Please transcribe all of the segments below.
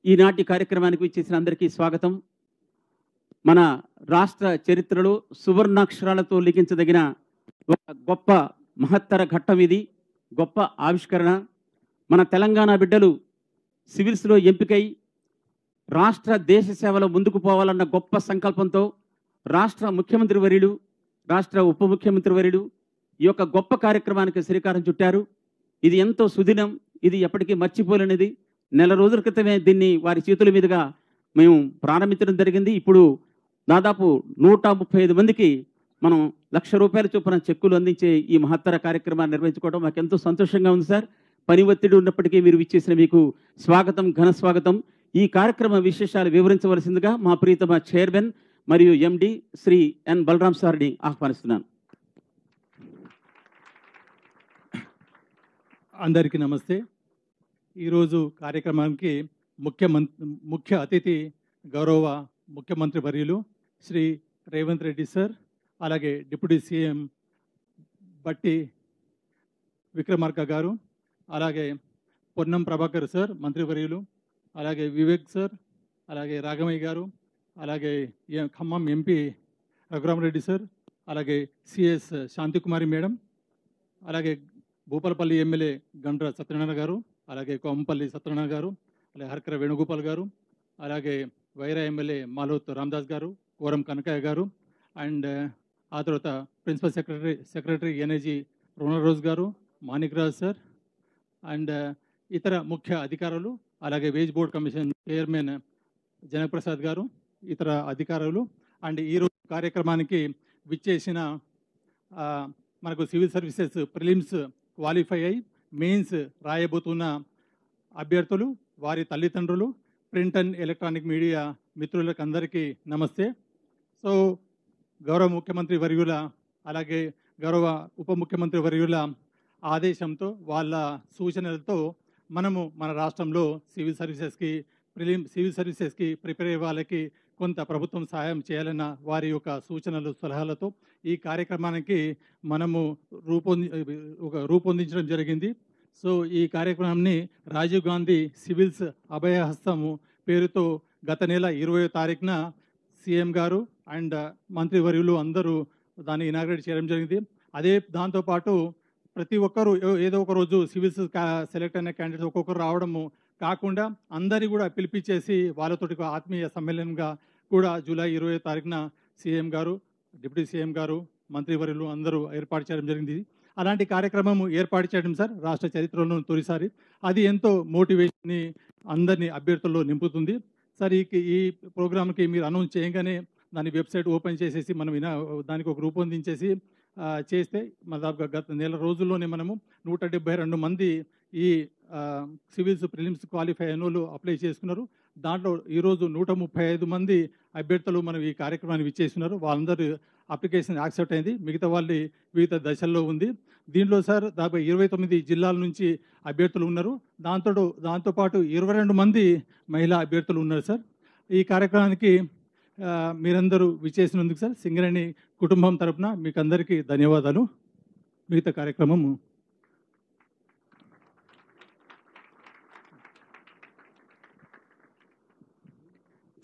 ఈనాటి కార్యక్రమానికి విచ్చేసిన అందరికీ స్వాగతం. మన రాష్ట్ర చరిత్రలో సువర్ణాక్షరాలతో లిఖించదగిన ఒక గొప్ప మహత్తర ఘట్టం ఇది, గొప్ప ఆవిష్కరణ. మన తెలంగాణ బిడ్డలు సివిల్స్లో ఎంపికై రాష్ట్ర దేశ సేవలో ముందుకు పోవాలన్న గొప్ప సంకల్పంతో రాష్ట్ర ముఖ్యమంత్రి వర్యులు, రాష్ట్ర ఉప ముఖ్యమంత్రి వర్యులు ఈ యొక్క గొప్ప కార్యక్రమానికి శ్రీకారం చుట్టారు. ఇది ఎంతో సుదినం, ఇది ఎప్పటికీ మర్చిపోలేనిది. నెల రోజుల క్రితమే దీన్ని వారి చేతుల మీదుగా మేము ప్రారంభించడం జరిగింది. ఇప్పుడు దాదాపు 135 మందికి మనం ₹1,00,000 చొప్పున చెక్కులు అందించే ఈ మహత్తర కార్యక్రమాన్ని నిర్వహించుకోవడం మాకు ఎంతో సంతోషంగా ఉంది సార్. పని ఒత్తిడి ఉన్నప్పటికీ మీరు విచ్చేసిన మీకు స్వాగతం, ఘన స్వాగతం. ఈ కార్యక్రమ విశేషాలు వివరించవలసిందిగా మా ప్రీతమ చైర్మన్ మరియు ఎండి శ్రీ ఎన్ బలరాం సార్ని ఆహ్వానిస్తున్నాను. అందరికీ నమస్తే. ఈరోజు కార్యక్రమానికి ముఖ్య అతిథి గౌరవ ముఖ్యమంత్రి వర్యులు శ్రీ రేవంత్ రెడ్డి సార్, అలాగే డిప్యూటీ సీఎం బట్టి విక్రమార్క గారు, అలాగే పొన్నం ప్రభాకర్ సార్ మంత్రివర్యులు, అలాగే వివేక్ సార్, అలాగే రాఘమయ్య గారు, అలాగే ఖమ్మం ఎంపీ రఘురామరెడ్డి సార్, అలాగే సిఎస్ శాంతికుమారి మేడం, అలాగే భూపాలపల్లి ఎమ్మెల్యే గండ్ర సత్యనారాయణ గారు, అలాగే కోంపల్లి సత్యనారాయణ గారు, అలాగే హర్కర వేణుగోపాల్ గారు, అలాగే వైరా ఎమ్మెల్యే మాలోత్ రామదాస్ గారు, కోరం కనకయ్య గారు, అండ్ ఆ తర్వాత ప్రిన్సిపల్ సెక్రటరీ ఎన్ఐజీ రోనరోజ్ గారు, మాణిక్ రాజ్ సార్, అండ్ ఇతర ముఖ్య అధికారులు, అలాగే veg board commission chairman Jana Prasad గారు, ఇతర అధికారులు, అండ్ ఈరోజు కార్యక్రమానికి విచ్చేసిన మనకు సివిల్ సర్వీసెస్ ప్రిలిమ్స్ క్వాలిఫై అయి మెయిన్స్ రాయబోతున్న అభ్యర్థులు, వారి తల్లిదండ్రులు, ప్రింట్ అండ్ ఎలక్ట్రానిక్ మీడియా మిత్రులకు అందరికీ నమస్తే. సో గౌరవ ముఖ్యమంత్రి వర్యుల, అలాగే గౌరవ ఉప ముఖ్యమంత్రి వర్యుల ఆదేశంతో, వాళ్ళ సూచనలతో మనము మన రాష్ట్రంలో సివిల్ సర్వీసెస్కి ప్రిపేర్ అయ్యే వాళ్ళకి కొంత ప్రభుత్వం సహాయం చేయాలన్న వారి యొక్క సూచనలు, సలహాలతో ఈ కార్యక్రమానికి మనము రూపొందించడం జరిగింది. సో ఈ కార్యక్రమాన్ని రాజీవ్ గాంధీ సివిల్స్ అభయహస్తము పేరుతో గత నెల 20వ తారీఖున సీఎం గారు అండ్ మంత్రివర్యులు అందరూ దాన్ని ఇనాగ్రేట్ చేయడం జరిగింది. దాంతోపాటు ప్రతి ఒక్కరూ ఏదో ఒక రోజు సివిల్స్ సెలెక్ట్ అయిన క్యాండిడేట్స్ ఒక్కొక్కరు రావడము కాకుండా అందరి కూడా పిలిపించేసి వాళ్ళతోటి ఆత్మీయ సమ్మేళనంగా కూడా జూలై 20వ తారీఖున సీఎం గారు, డిప్యూటీ సీఎం గారు, మంత్రివర్యులు అందరూ ఏర్పాటు చేయడం జరిగింది. అలాంటి కార్యక్రమం ఏర్పాటు చేయడం సార్ రాష్ట్ర చరిత్రలో తొలిసారి. అది ఎంతో మోటివేషన్ని అందరినీ అభ్యర్థుల్లో నింపుతుంది సార్. ఈ ప్రోగ్రామ్కి మీరు అనౌన్స్ చేయగానే దాని వెబ్సైట్ ఓపెన్ చేసేసి మనం దానికి ఒక రూపొందించేసి చేస్తే దాదాపుగా గత నెల రోజుల్లోనే మనము 172 మంది ఈ సివిల్స్ ప్రిలిమ్స్ క్వాలిఫై అయిన వాళ్ళు అప్లై చేసుకున్నారు. దాంట్లో ఈరోజు 135 మంది అభ్యర్థులు మనం ఈ కార్యక్రమాన్ని విచ్చేస్తున్నారు. వాళ్ళందరూ అప్లికేషన్ యాక్సెప్ట్ అయింది, మిగతా వాళ్ళు వివిధ దశల్లో ఉంది. దీంట్లో సార్ దాదాపు 29 జిల్లాల నుంచి అభ్యర్థులు ఉన్నారు. దాంతోపాటు 22 మంది మహిళా అభ్యర్థులు ఉన్నారు సార్. ఈ కార్యక్రమానికి మీరందరూ విచ్చేసినందుకు సార్ సింగరేణి కుటుంబం తరపున మీకు అందరికీ ధన్యవాదాలు. మిగతా కార్యక్రమం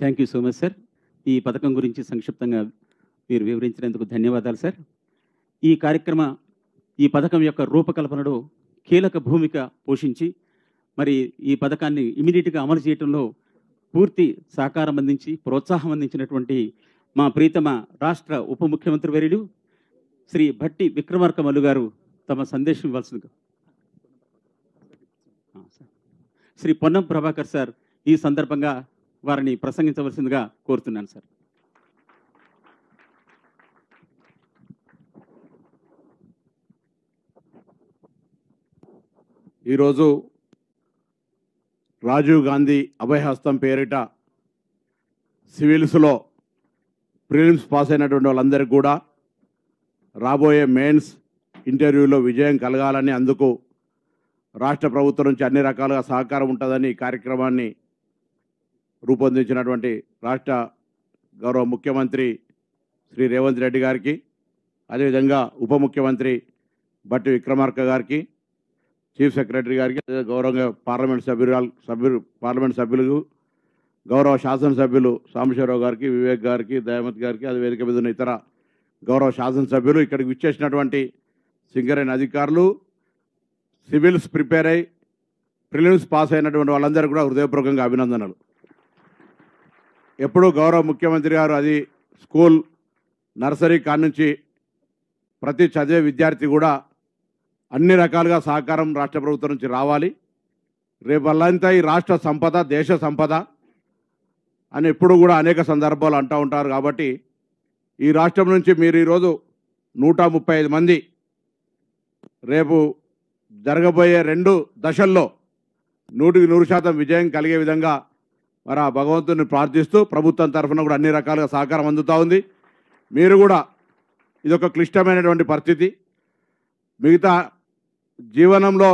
thank you so much sir. ఈ పథకం గురించి సంక్షిప్తంగా మీరు వివరించినందుకు ధన్యవాదాలు సార్. ఈ పథకం యొక్క రూపకల్పనలో కీలక భూమిక పోషించి మరి ఈ పథకాన్ని ఇమీడియట్గా అమలు చేయడంలో పూర్తి సహకారం అందించి ప్రోత్సాహం అందించినటువంటి మా ప్రీతమ రాష్ట్ర ఉప ముఖ్యమంత్రి వర్యులు శ్రీ భట్టి విక్రమార్క మల్లు గారు తమ సందేశం ఇవ్వాల్సిందిగా శ్రీ పొన్నం ప్రభాకర్ సార్ ఈ సందర్భంగా వారిని ప్రసంగించవలసిందిగా కోరుతున్నాను సార్. ఈరోజు రాజీవ్ గాంధీ అభయహస్తం పేరిట సివిల్స్లో ప్రిలిమ్స్ పాస్ అయినటువంటి వాళ్ళందరికీ కూడా రాబోయే మెయిన్స్ ఇంటర్వ్యూలో విజయం కలగాలని, అందుకు రాష్ట్ర ప్రభుత్వం నుంచి అన్ని రకాలుగా సహకారం ఉంటుందని ఈ కార్యక్రమాన్ని రూపొందించినటువంటి రాష్ట్ర గౌరవ ముఖ్యమంత్రి శ్రీ రేవంత్ రెడ్డి గారికి, అదేవిధంగా ఉప ముఖ్యమంత్రి బట్టి విక్రమార్క గారికి, చీఫ్ సెక్రటరీ గారికి, గౌరవంగా పార్లమెంట్ సభ్యులకు, గౌరవ శాసనసభ్యులు సాంబశివరావు గారికి, వివేక్ గారికి, దయామత్ గారికి, అది వేదిక మీద ఉన్న ఇతర గౌరవ శాసనసభ్యులు, ఇక్కడికి విచ్చేసినటువంటి సింగరేణి అధికారులు, సివిల్స్ ప్రిపేర్ అయ్యి ప్రిలిమ్స్ పాస్ అయినటువంటి వాళ్ళందరూ కూడా హృదయపూర్వకంగా అభినందనలు. ఎప్పుడూ గౌరవ ముఖ్యమంత్రి గారు అది స్కూల్ నర్సరీ కానుంచి ప్రతి చదివే విద్యార్థి కూడా అన్ని రకాలుగా సహకారం రాష్ట్ర ప్రభుత్వం నుంచి రావాలి. రేపల్లంతా ఈ రాష్ట్ర సంపద దేశ సంపద అని ఎప్పుడు కూడా అనేక సందర్భాలు అంటూ ఉంటారు. కాబట్టి ఈ రాష్ట్రం నుంచి మీరు ఈరోజు 135 మంది రేపు జరగబోయే 2 దశల్లో 100% విజయం కలిగే విధంగా మరి ఆ భగవంతుని ప్రార్థిస్తూ ప్రభుత్వం తరఫున కూడా అన్ని రకాలుగా సహకారం అందుతూ ఉంది. మీరు కూడా ఇదొక క్లిష్టమైనటువంటి పరిస్థితి. మిగతా జీవనంలో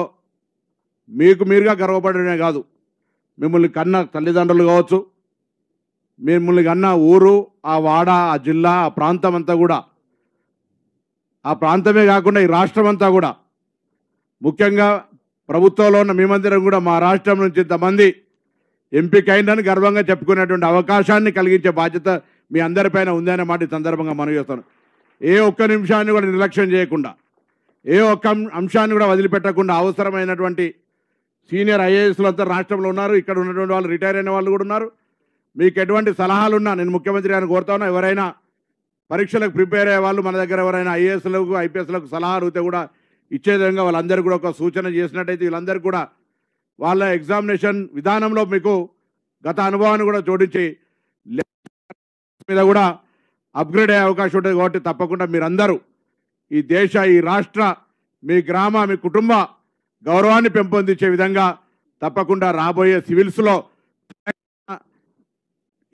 మీకు మీరుగా గర్వపడమే కాదు, మిమ్మల్ని కన్న తల్లిదండ్రులు కావచ్చు, మిమ్మల్ని కన్న ఊరు, ఆ వాడ, ఆ జిల్లా, ఆ ప్రాంతం అంతా కూడా, ఆ ప్రాంతమే కాకుండా ఈ రాష్ట్రం అంతా కూడా, ముఖ్యంగా ప్రభుత్వంలో ఉన్న మేమందరం కూడా మా రాష్ట్రం నుంచి ఇంతమంది ఎంపికైందని గర్వంగా చెప్పుకునేటువంటి అవకాశాన్ని కలిగించే బాధ్యత మీ అందరిపైన ఉందనే మాట ఈ సందర్భంగా మనవి చేస్తాను. ఏ ఒక్క నిమిషాన్ని కూడా నిర్లక్ష్యం చేయకుండా, ఏ ఒక్క అంశాన్ని కూడా వదిలిపెట్టకుండా అవసరమైనటువంటి సీనియర్ ఐఏఎస్లు అంతా రాష్ట్రంలో ఉన్నారు. ఇక్కడ ఉన్నటువంటి వాళ్ళు రిటైర్ అయిన వాళ్ళు కూడా ఉన్నారు. మీకు ఎటువంటి సలహాలున్నా నేను ముఖ్యమంత్రి గారిని కోరుతా ఉన్నా. ఎవరైనా పరీక్షలకు ప్రిపేర్ అయ్యే వాళ్ళు మన దగ్గర ఎవరైనా ఐఏఎస్లకు ఐపీఎస్లకు సలహాలు అయితే కూడా ఇచ్చే విధంగా వాళ్ళందరూ కూడా ఒక సూచన చేసినట్టయితే వీళ్ళందరూ కూడా వాళ్ళ ఎగ్జామినేషన్ విధానంలో మీకు గత అనుభవాన్ని కూడా జోడించి మీద కూడా అప్గ్రేడ్ అయ్యే అవకాశం ఉంటుంది. కాబట్టి తప్పకుండా మీరందరూ ఈ దేశ, ఈ రాష్ట్ర, మీ గ్రామ, మీ కుటుంబ గౌరవాన్ని పెంపొందించే విధంగా తప్పకుండా రాబోయే సివిల్స్లో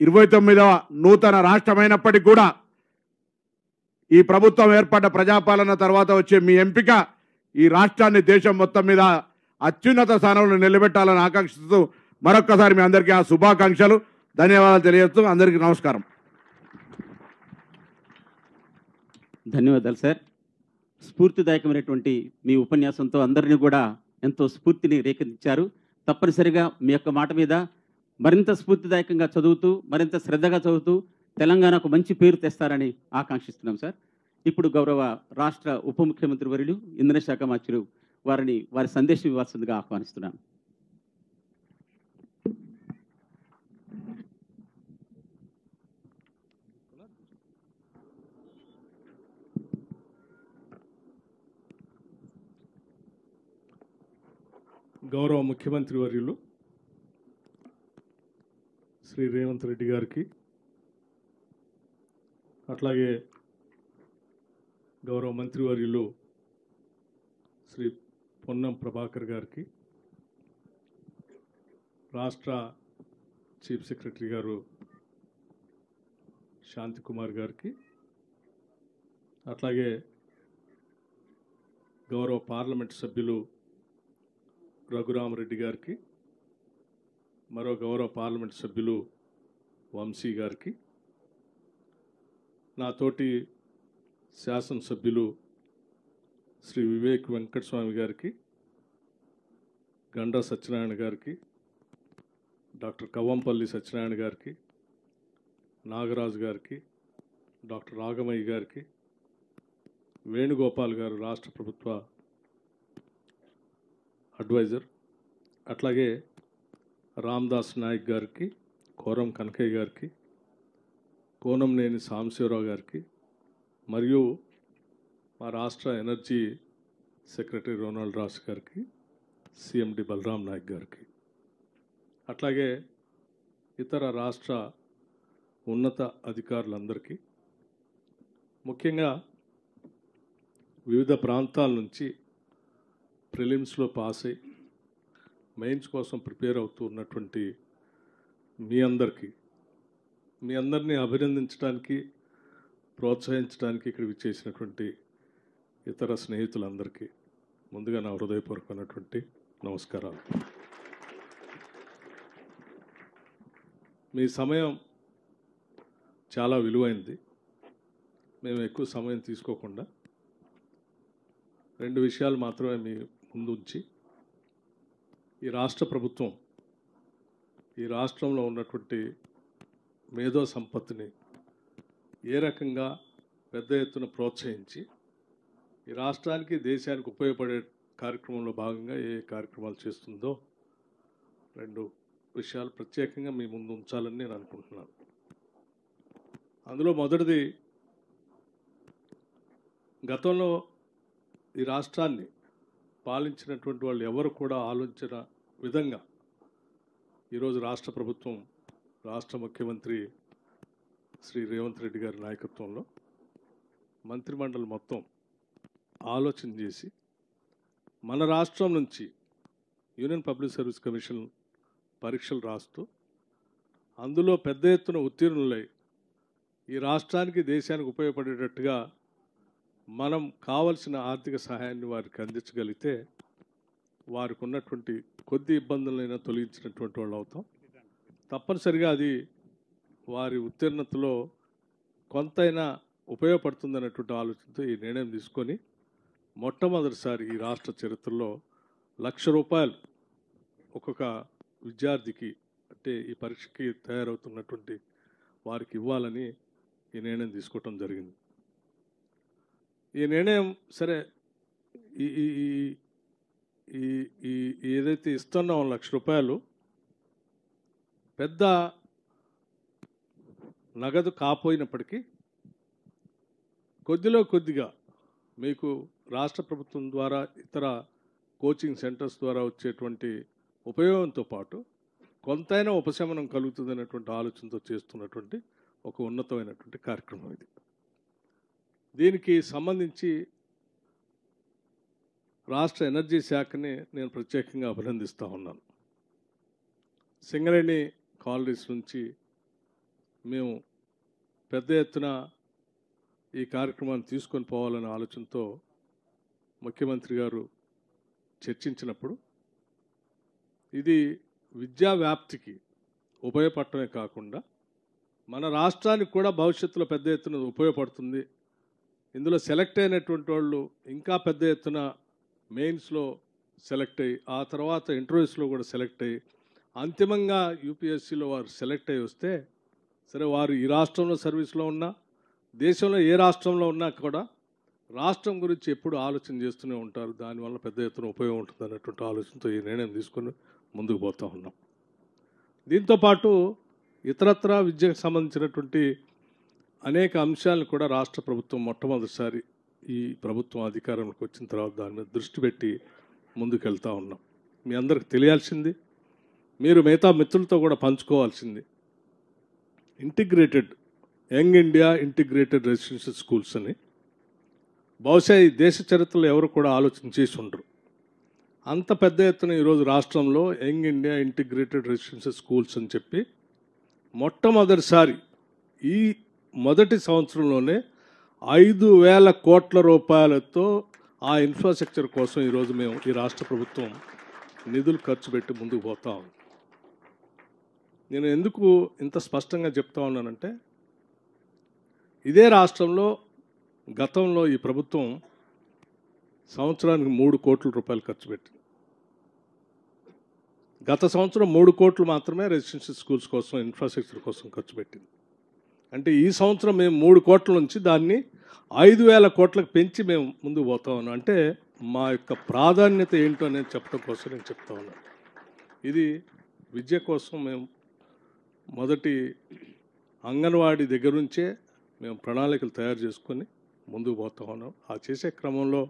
29వ నూతన రాష్ట్రమైనప్పటికీ కూడా ఈ ప్రభుత్వం ఏర్పడ్డ ప్రజాపాలన తర్వాత వచ్చే మీ ఎంపిక ఈ రాష్ట్రాన్ని దేశం మొత్తం మీద అత్యున్నత స్థానంలో నిలబెట్టాలని ఆకాంక్షిస్తూ మరొక్కసారి మీ అందరికీ ఆ శుభాకాంక్షలు, ధన్యవాదాలు తెలియజేస్తూ అందరికీ నమస్కారం. ధన్యవాదాలు సార్. స్ఫూర్తిదాయకమైనటువంటి మీ ఉపన్యాసంతో అందరినీ కూడా ఎంతో స్ఫూర్తిని రేకెత్తించారు. తప్పనిసరిగా మీ యొక్క మాట మీద మరింత స్ఫూర్తిదాయకంగా చదువుతూ, మరింత శ్రద్ధగా చదువుతూ తెలంగాణకు మంచి పేరు తెస్తారని ఆకాంక్షిస్తున్నాం సార్. ఇప్పుడు గౌరవ రాష్ట్ర ఉప ముఖ్యమంత్రి వర్యులు ఇంధన శాఖ మంత్రులు వారిని వారి సందేశం ఇవ్వాల్సిందిగా ఆహ్వానిస్తున్నాను. గౌరవ ముఖ్యమంత్రి వర్యులు శ్రీ రేవంత్ రెడ్డి గారికి, అట్లాగే గౌరవ మంత్రివర్యులు శ్రీ పొన్నం ప్రభాకర్ గారికి, రాష్ట్ర చీఫ్ సెక్రటరీ గారు శాంతికుమార్ గారికి, అట్లాగే గౌరవ పార్లమెంట్ సభ్యులు రఘురామరెడ్డి గారికి, మరో గౌరవ పార్లమెంట్ సభ్యులు వంశీ గారికి, నాతోటి శాసనసభ్యులు శ్రీ వివేక్ వెంకటస్వామి గారికి, గండా సత్యనారాయణ గారికి, డాక్టర్ కవ్వంపల్లి సత్యనారాయణ గారికి, నాగరాజు గారికి, డాక్టర్ రాగమయ్య గారికి, వేణుగోపాల్ గారు రాష్ట్ర ప్రభుత్వ అడ్వైజర్, అట్లాగే రామ్దాస్ నాయక్ గారికి, కోరం కనకయ్య గారికి, కోనంనేని సాంబశివరావు గారికి, మరియు మా రాష్ట్ర ఎనర్జీ సెక్రటరీ రోనాల్డ్ రాస్ గారికి, సిఎండి బలరాం నాయక్ గారికి, అట్లాగే ఇతర రాష్ట్ర ఉన్నత అధికారులందరికీ, ముఖ్యంగా వివిధ ప్రాంతాల నుంచి ప్రిలిమ్స్లో పాస్ అయ్యి మెయిన్స్ కోసం ప్రిపేర్ అవుతూ ఉన్నటువంటి మీ అందరినీ అభినందించడానికి, ప్రోత్సహించడానికి ఇక్కడ విచ్చేసినటువంటి ఇతర స్నేహితులందరికీ ముందుగా నా హృదయపూర్వకమైనటువంటి నమస్కారాలు. మీ సమయం చాలా విలువైంది. మేము ఎక్కువ సమయం తీసుకోకుండా 2 విషయాలు మాత్రమే మీ ముందు ఉంచి, ఈ రాష్ట్ర ప్రభుత్వం ఈ రాష్ట్రంలో ఉన్నటువంటి మేధో సంపత్తిని ఏ రకంగా పెద్ద ఎత్తున ప్రోత్సహించి ఈ రాష్ట్రానికి దేశానికి ఉపయోగపడే కార్యక్రమంలో భాగంగా ఏ కార్యక్రమాలు చేస్తుందో 2 విషయాలు ప్రత్యేకంగా మీ ముందు ఉంచాలని నేను అనుకుంటున్నాను. అందులో మొదటిది, గతంలో ఈ రాష్ట్రాన్ని పాలించినటువంటి వాళ్ళు ఎవరు కూడా ఆలోచించిన విధంగా ఈరోజు రాష్ట్ర ప్రభుత్వం, రాష్ట్ర ముఖ్యమంత్రి శ్రీ రేవంత్ రెడ్డి గారి నాయకత్వంలో మంత్రిమండలి మొత్తం ఆలోచన చేసి మన రాష్ట్రం నుంచి యూనియన్ పబ్లిక్ సర్వీస్ కమిషన్ పరీక్షలు రాస్తూ అందులో పెద్ద ఎత్తున ఉత్తీర్ణులై ఈ రాష్ట్రానికి దేశానికి ఉపయోగపడేటట్టుగా మనం కావలసిన ఆర్థిక సహాయాన్ని వారికి అందించగలిగితే వారికి ఉన్నటువంటి కొద్ది ఇబ్బందులైనా తొలగించినటువంటి వాళ్ళు అవుతాం. తప్పనిసరిగా అది వారి ఉత్తీర్ణతలో కొంతైనా ఉపయోగపడుతుందన్నటువంటి ఆలోచనతో ఈ నిర్ణయం తీసుకొని మొట్టమొదటిసారి ఈ రాష్ట్ర చరిత్రలో ₹1,00,000 ఒక్కొక్క విద్యార్థికి, అంటే ఈ పరీక్షకి తయారవుతున్నటువంటి వారికి ఇవ్వాలని ఈ నిర్ణయం తీసుకోవటం జరిగింది. ఈ నిర్ణయం సరే, ఈ ఈ ఈ ఏదైతే ఇస్తున్నాం ₹1,00,000 పెద్ద నగదు కాపోయినప్పటికీ కొద్దిగా మీకు రాష్ట్ర ప్రభుత్వం ద్వారా ఇతర కోచింగ్ సెంటర్స్ ద్వారా వచ్చేటువంటి ఉపయోగంతో పాటు కొంతైనా ఉపశమనం కలుగుతుందనేటువంటి ఆలోచనతో చేస్తున్నటువంటి ఒక ఉన్నతమైనటువంటి కార్యక్రమం ఇది. దీనికి సంబంధించి రాష్ట్ర ఎనర్జీ శాఖని నేను ప్రత్యేకంగా అభినందిస్తూ ఉన్నాను. సింగరేణి కాలనీస్ నుంచి మేము పెద్ద ఎత్తున ఈ కార్యక్రమాన్ని తీసుకొని పోవాలనే ఆలోచనతో ముఖ్యమంత్రి గారు చర్చించినప్పుడు ఇది విద్యా వ్యాప్తికి ఉపయోగపడటమే కాకుండా మన రాష్ట్రానికి కూడా భవిష్యత్తులో పెద్ద ఎత్తున ఉపయోగపడుతుంది. ఇందులో సెలెక్ట్ అయినటువంటి వాళ్ళు ఇంకా పెద్ద ఎత్తున మెయిన్స్లో సెలెక్ట్ అయ్యి, ఆ తర్వాత ఇంటర్వ్యూస్లో కూడా సెలెక్ట్ అయ్యి, అంతిమంగా యూపీఎస్సీలో వారు సెలెక్ట్ అయ్యి వస్తే సరే, వారు ఈ రాష్ట్రంలో సర్వీస్లో ఉన్నా, దేశంలో ఏ రాష్ట్రంలో ఉన్నా కూడా రాష్ట్రం గురించి ఎప్పుడు ఆలోచన చేస్తూనే ఉంటారు. దానివల్ల పెద్ద ఎత్తున ఉపయోగం ఉంటుంది అన్నటువంటి ఆలోచనతో ఈ నిర్ణయం తీసుకొని ముందుకు పోతూ ఉన్నాం. దీంతోపాటు ఇతరత్రా విద్యకు సంబంధించినటువంటి అనేక అంశాలను కూడా రాష్ట్ర ప్రభుత్వం మొట్టమొదటిసారి ఈ ప్రభుత్వం అధికారంలోకి వచ్చిన తర్వాత దాని మీద దృష్టి పెట్టి ముందుకెళ్తూ ఉన్నాం. మీ అందరికి తెలియాల్సింది, మీరు మిగతా మిత్రులతో కూడా పంచుకోవాల్సింది, integrated young India integrated residential schools అని బహుశా ఈ దేశ చరిత్రలో ఎవరు కూడా ఆలోచన చేసి ఉండరు. అంత పెద్ద ఎత్తున ఈరోజు రాష్ట్రంలో young India integrated residential schools అని చెప్పి మొట్టమొదటిసారి ఈ మొదటి సంవత్సరంలోనే 5,000 కోట్ల రూపాయలతో ఆ ఇన్ఫ్రాస్ట్రక్చర్ కోసం ఈరోజు మేము ఈ రాష్ట్ర ప్రభుత్వం నిధులు ఖర్చు పెట్టి ముందుకు పోతాం. నేను ఎందుకు ఇంత స్పష్టంగా చెప్తా ఉన్నానంటే, ఇదే రాష్ట్రంలో గతంలో ఈ ప్రభుత్వం సంవత్సరానికి 3 కోట్ల రూపాయలు ఖర్చు పెట్టింది. గత సంవత్సరం 3 కోట్లు మాత్రమే రెసిడెన్షియల్ స్కూల్స్ కోసం, ఇన్ఫ్రాస్ట్రక్చర్ కోసం ఖర్చు పెట్టింది. అంటే ఈ సంవత్సరం మేము 3 కోట్ల నుంచి దాన్ని 5,000 కోట్లకు పెంచి మేము ముందుకు పోతా ఉన్నాం. అంటే మా యొక్క ప్రాధాన్యత ఏంటో అనేది చెప్పడం కోసం నేను చెప్తా ఉన్నాను. ఇది విద్య కోసం మేము మొదటి అంగన్వాడీ దగ్గర నుంచే మేము ప్రణాళికలు తయారు చేసుకొని ముందుకు పోతా ఉన్నాం. ఆ చేసే క్రమంలో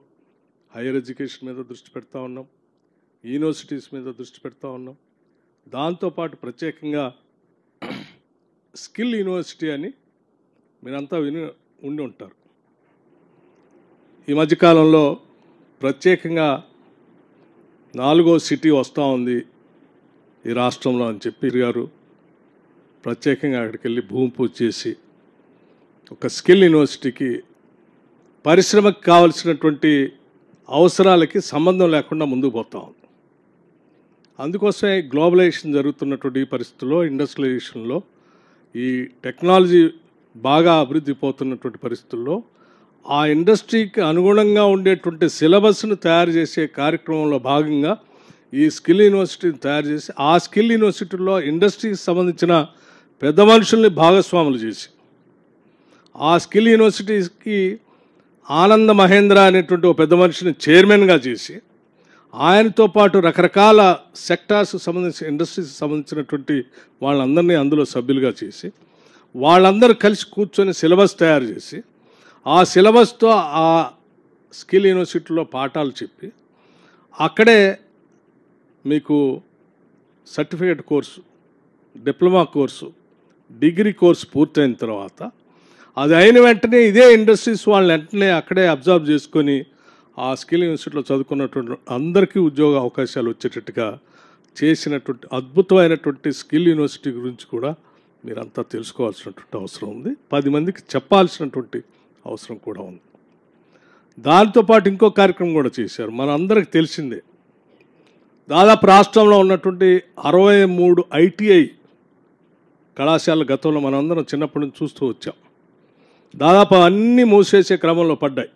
హైయర్ ఎడ్యుకేషన్ మీద దృష్టి పెడతా ఉన్నాం, యూనివర్సిటీస్ మీద దృష్టి పెడతా ఉన్నాం. దాంతోపాటు ప్రత్యేకంగా స్కిల్ యూనివర్సిటీ అని మీరంతా ఉండి ఉంటారు. ఈ మధ్యకాలంలో ప్రత్యేకంగా 4వ సిటీ వస్తూ ఉంది ఈ రాష్ట్రంలో అని చెప్పి గారు ప్రత్యేకంగా అక్కడికి వెళ్ళి భూమి పూజ చేసి ఒక స్కిల్ యూనివర్సిటీకి పరిశ్రమకు కావలసినటువంటి అవసరాలకి సంబంధం లేకుండా ముందుకు పోతా ఉంది. అందుకోసమే గ్లోబలైజేషన్ జరుగుతున్నటువంటి ఈ పరిస్థితుల్లో, ఇండస్ట్రియలైజేషన్లో, ఈ టెక్నాలజీ బాగా అభివృద్ధి పోతున్నటువంటి పరిస్థితుల్లో ఆ ఇండస్ట్రీకి అనుగుణంగా ఉండేటువంటి సిలబస్ను తయారు చేసే కార్యక్రమంలో భాగంగా ఈ స్కిల్ యూనివర్సిటీని తయారు చేసి ఆ స్కిల్ యూనివర్సిటీలో ఇండస్ట్రీకి సంబంధించిన పెద్ద మనుషుల్ని భాగస్వాములు చేసి ఆ స్కిల్ యూనివర్సిటీకి ఆనంద మహేంద్ర అనేటువంటి ఒక పెద్ద మనిషిని చైర్మన్గా చేసి ఆయనతో పాటు రకరకాల సెక్టార్స్కి సంబంధించిన ఇండస్ట్రీస్కి సంబంధించినటువంటి వాళ్ళందరినీ అందులో సభ్యులుగా చేసి వాళ్ళందరూ కలిసి కూర్చొని సిలబస్ తయారు చేసి ఆ సిలబస్తో ఆ స్కిల్ యూనివర్సిటీలో పాఠాలు చెప్పి అక్కడే మీకు certificate course, diploma course, degree course పూర్తయిన తర్వాత అది అయిన వెంటనే ఇదే ఇండస్ట్రీస్ వాళ్ళని వెంటనే అక్కడే అబ్జర్వ్ చేసుకొని ఆ స్కిల్ యూనివర్సిటీలో చదువుకున్నటువంటి అందరికీ ఉద్యోగ అవకాశాలు వచ్చేటట్టుగా చేసినటువంటి అద్భుతమైనటువంటి స్కిల్ యూనివర్సిటీ గురించి కూడా మీరంతా తెలుసుకోవాల్సినటువంటి అవసరం ఉంది. 10 మందికి చెప్పాల్సినటువంటి అవసరం కూడా ఉంది. దాంతోపాటు ఇంకో కార్యక్రమం కూడా చేశారు. మన అందరికి తెలిసిందే, దాదాపు రాష్ట్రంలో ఉన్నటువంటి 63 ఐటీఐ కళాశాల గతంలో మనందరం చిన్నప్పటి నుంచి చూస్తూ వచ్చాం. దాదాపు అన్నీ మూసేసే క్రమంలో పడ్డాయి.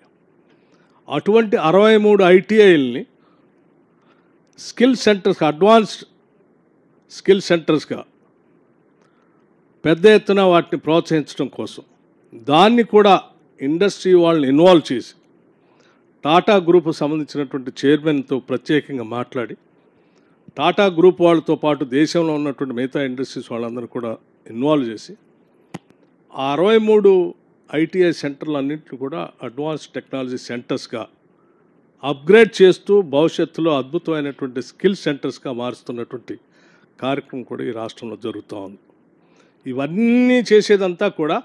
అటువంటి 63 ఐటీఐల్ని స్కిల్ సెంటర్స్, అడ్వాన్స్డ్ స్కిల్ సెంటర్స్గా పెద్ద ఎత్తున వాటిని ప్రోత్సహించడం కోసం దాన్ని కూడా ఇండస్ట్రీ వాళ్ళని ఇన్వాల్వ్ చేసి టాటా గ్రూప్ సంబంధించినటువంటి చైర్మన్తో ప్రత్యేకంగా మాట్లాడి టాటా గ్రూప్ వాళ్ళతో పాటు దేశంలో ఉన్నటువంటి మిగతా ఇండస్ట్రీస్ వాళ్ళందరూ కూడా ఇన్వాల్వ్ చేసి ఆ 63 ఐటీఐ సెంటర్లు అన్నింటినీ కూడా అడ్వాన్స్డ్ టెక్నాలజీ సెంటర్స్గా అప్గ్రేడ్ చేస్తూ భవిష్యత్తులో అద్భుతమైనటువంటి స్కిల్ సెంటర్స్గా మారుస్తున్నటువంటి కార్యక్రమం కూడా ఈ రాష్ట్రంలో జరుగుతూ ఉంది. ఇవన్నీ చేసేదంతా కూడా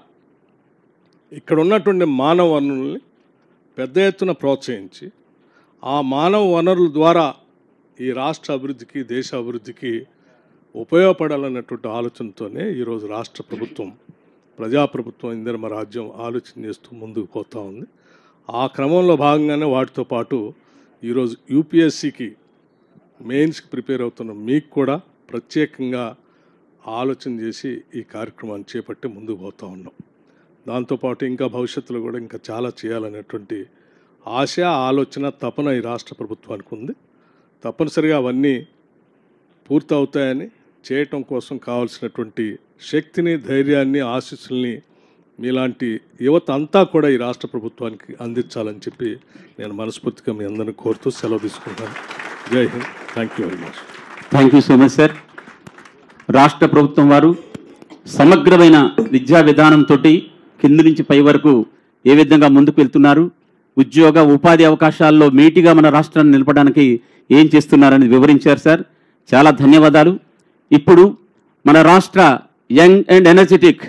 ఇక్కడ ఉన్నటువంటి మానవ వనరుల్ని పెద్ద ఎత్తున ప్రోత్సహించి ఆ మానవ వనరుల ద్వారా ఈ రాష్ట్ర అభివృద్ధికి, దేశ అభివృద్ధికి ఉపయోగపడాలన్నటువంటి ఆలోచనతోనే ఈరోజు రాష్ట్ర ప్రభుత్వం, ప్రజాప్రభుత్వం, ఇందిరమ రాజ్యం ఆలోచన చేస్తూ ముందుకు పోతూ ఉంది. ఆ క్రమంలో భాగంగానే వాటితో పాటు ఈరోజు యూపీఎస్సికి మెయిన్స్కి ప్రిపేర్ అవుతున్న మీకు కూడా ప్రత్యేకంగా ఆలోచన చేసి ఈ కార్యక్రమాన్ని చేపట్టి ముందుకు పోతూ ఉన్నాం. దాంతోపాటు ఇంకా భవిష్యత్తులో కూడా ఇంకా చాలా చేయాలనేటువంటి ఆశ, ఆలోచన, తపన ఈ రాష్ట్ర ప్రభుత్వానికి ఉంది. తప్పనిసరిగా అవన్నీ పూర్తవుతాయని, చేయటం కోసం కావాల్సినటువంటి శక్తిని, ధైర్యాన్ని, ఆశీస్సుల్ని మీలాంటి యువత అంతా కూడా ఈ రాష్ట్ర ప్రభుత్వానికి అందించాలని చెప్పి నేను మనస్ఫూర్తిగా మీ అందరిని కోరుతూ సెలవు తీసుకుంటాను. జై Hind. Thank you very much. Thank you so much sir. రాష్ట్ర ప్రభుత్వం వారు సమగ్రమైన విద్యా విధానంతో కింది నుంచి పై వరకు ఏ విధంగా ముందుకు వెళ్తున్నారు, ఉద్యోగ ఉపాధి అవకాశాల్లో మేటిగా మన రాష్ట్రాన్ని నిలపడానికి ఏం చేస్తున్నారని వివరించారు సార్. చాలా ధన్యవాదాలు. ఇప్పుడు మన రాష్ట్ర యంగ్ అండ్ ఎనర్జెటిక్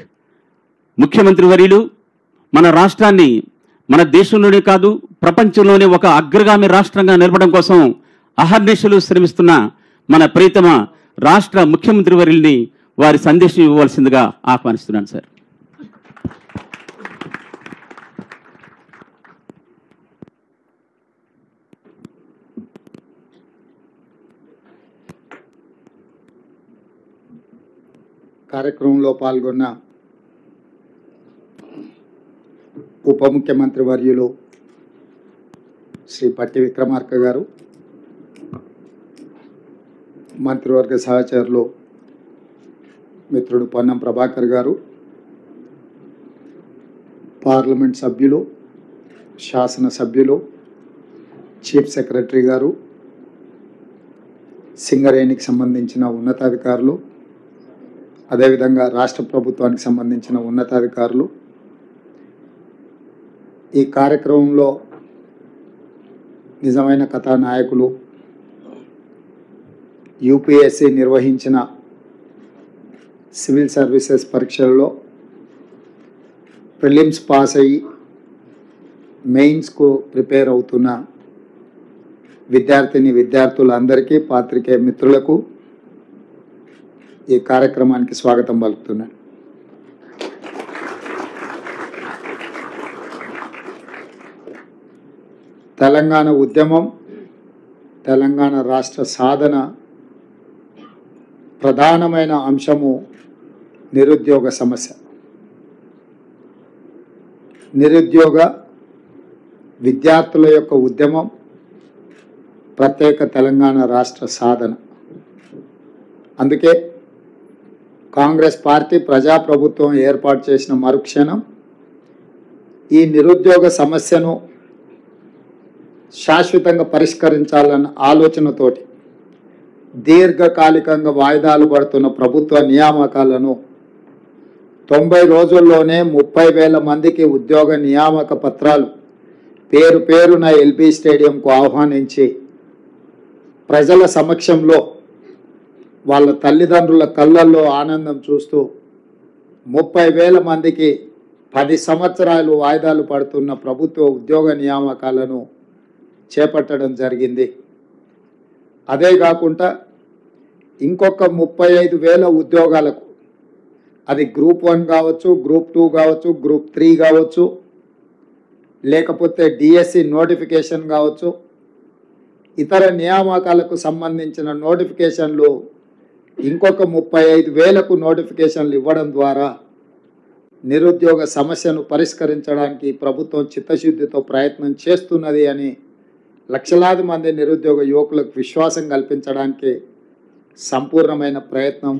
ముఖ్యమంత్రి వర్యులు మన రాష్ట్రాన్ని మన దేశంలోనే కాదు ప్రపంచంలోనే ఒక అగ్రగామి రాష్ట్రంగా నిలపడం కోసం అహర్నిశలు శ్రమిస్తున్న మన ప్రియతమ రాష్ట్ర ముఖ్యమంత్రి వర్యుల్ని వారి సందేశం ఇవ్వవలసిందిగా ఆహ్వానిస్తున్నాను సార్. కార్యక్రమంలో పాల్గొన్న ఉప ముఖ్యమంత్రి వర్యులు శ్రీ పట్టి విక్రమార్క గారు, మంత్రివర్గ సహచరులు మిత్రుడు పొన్నం ప్రభాకర్ గారు, పార్లమెంట్ సభ్యులు, శాసన సభ్యులు, చీఫ్ సెక్రటరీ గారు, సింగరేణికి సంబంధించిన ఉన్నతాధికారులు, అదేవిధంగా రాష్ట్ర ప్రభుత్వానికి సంబంధించిన ఉన్నతాధికారులు, ఈ కార్యక్రమంలో నిజమైన కథానాయకులు, యూపీఎస్సీ నిర్వహించిన సివిల్ సర్వీసెస్ పరీక్షల్లో ప్రిలిమ్స్ పాస్ అయ్యి మెయిన్స్కు ప్రిపేర్ అవుతున్న విద్యార్థులందరికీ, పాత్రికేయ మిత్రులకు ఈ కార్యక్రమానికి స్వాగతం పలుకుతున్నాను. తెలంగాణ ఉద్యమం, తెలంగాణ రాష్ట్ర సాధన ప్రధానమైన అంశము నిరుద్యోగ సమస్య. నిరుద్యోగ విద్యార్థుల యొక్క ఉద్యమం ప్రత్యేక తెలంగాణ రాష్ట్ర సాధన. అందుకే కాంగ్రెస్ పార్టీ ప్రజాప్రభుత్వం ఏర్పాటు చేసిన మరుక్షణం ఈ నిరుద్యోగ సమస్యను శాశ్వతంగా పరిష్కరించాలన్న ఆలోచనతోటి దీర్ఘకాలికంగా వాయిదాలు పడుతున్న ప్రభుత్వ నియామకాలను 90 రోజుల్లోనే 30,000 మందికి ఉద్యోగ నియామక పత్రాలు పేరు పేరున ఎల్బీ స్టేడియంకు ఆహ్వానించి ప్రజల సమక్షంలో వాళ్ళ తల్లిదండ్రుల కళ్ళల్లో ఆనందం చూస్తూ 30,000 మందికి 10 సంవత్సరాలు వాయిదాలు పడుతున్న ప్రభుత్వ ఉద్యోగ నియామకాలను చేపట్టడం జరిగింది. అదే కాకుండా ఇంకొక 35,000 ఉద్యోగాలకు, అది గ్రూప్ 1 కావచ్చు, గ్రూప్ 2 కావచ్చు, గ్రూప్ 3 కావచ్చు, లేకపోతే డిఎస్సి నోటిఫికేషన్ కావచ్చు, ఇతర నియామకాలకు సంబంధించిన నోటిఫికేషన్లు ఇంకొక 35,000కు నోటిఫికేషన్లు ఇవ్వడం ద్వారా నిరుద్యోగ సమస్యను పరిష్కరించడానికి ప్రభుత్వం చిత్తశుద్ధితో ప్రయత్నం చేస్తున్నది అని లక్షలాది మంది నిరుద్యోగ యువకులకు విశ్వాసం కల్పించడానికి సంపూర్ణమైన ప్రయత్నం